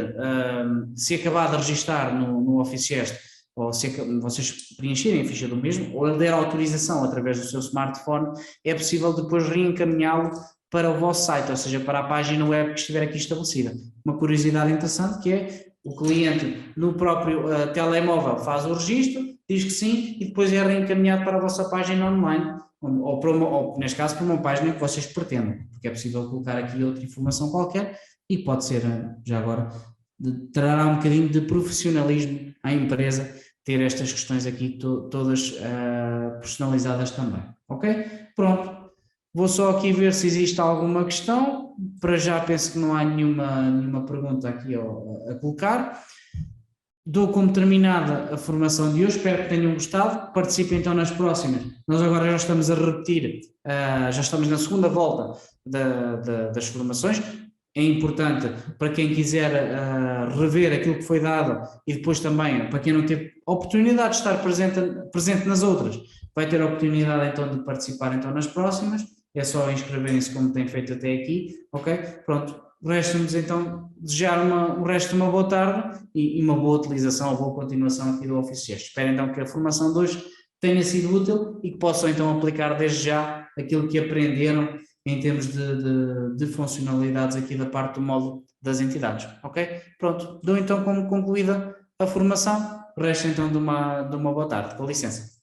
A: se acabar de registar no Office Gest, ou se vocês preencherem a ficha do mesmo, ou ele der autorização através do seu smartphone, é possível depois reencaminhá-lo para o vosso site, ou seja, para a página web que estiver aqui estabelecida. Uma curiosidade interessante que é, o cliente no próprio telemóvel faz o registro, diz que sim, e depois é reencaminhado para a vossa página online, ou neste caso para uma página que vocês pretendam, porque é possível colocar aqui outra informação qualquer e pode ser, já agora, trará um bocadinho de profissionalismo à empresa ter estas questões aqui todas personalizadas também, ok? Pronto, vou só aqui ver se existe alguma questão, para já penso que não há nenhuma pergunta aqui a colocar. Dou como terminada a formação de hoje, espero que tenham gostado, participem então nas próximas. Nós agora já estamos a repetir, já estamos na segunda volta das formações. É importante para quem quiser rever aquilo que foi dado e depois também, para quem não teve oportunidade de estar presente nas outras, vai ter a oportunidade então de participar então nas próximas, é só inscreverem-se como tem feito até aqui, ok? Pronto, resta-nos então desejar o resto de uma boa tarde e uma boa utilização, uma boa continuação aqui do Office Gest. Espero então que a formação de hoje tenha sido útil e que possam então aplicar desde já aquilo que aprenderam em termos de funcionalidades aqui da parte do módulo das entidades, ok? Pronto, dou então como concluída a formação, resta então de uma boa tarde, com licença.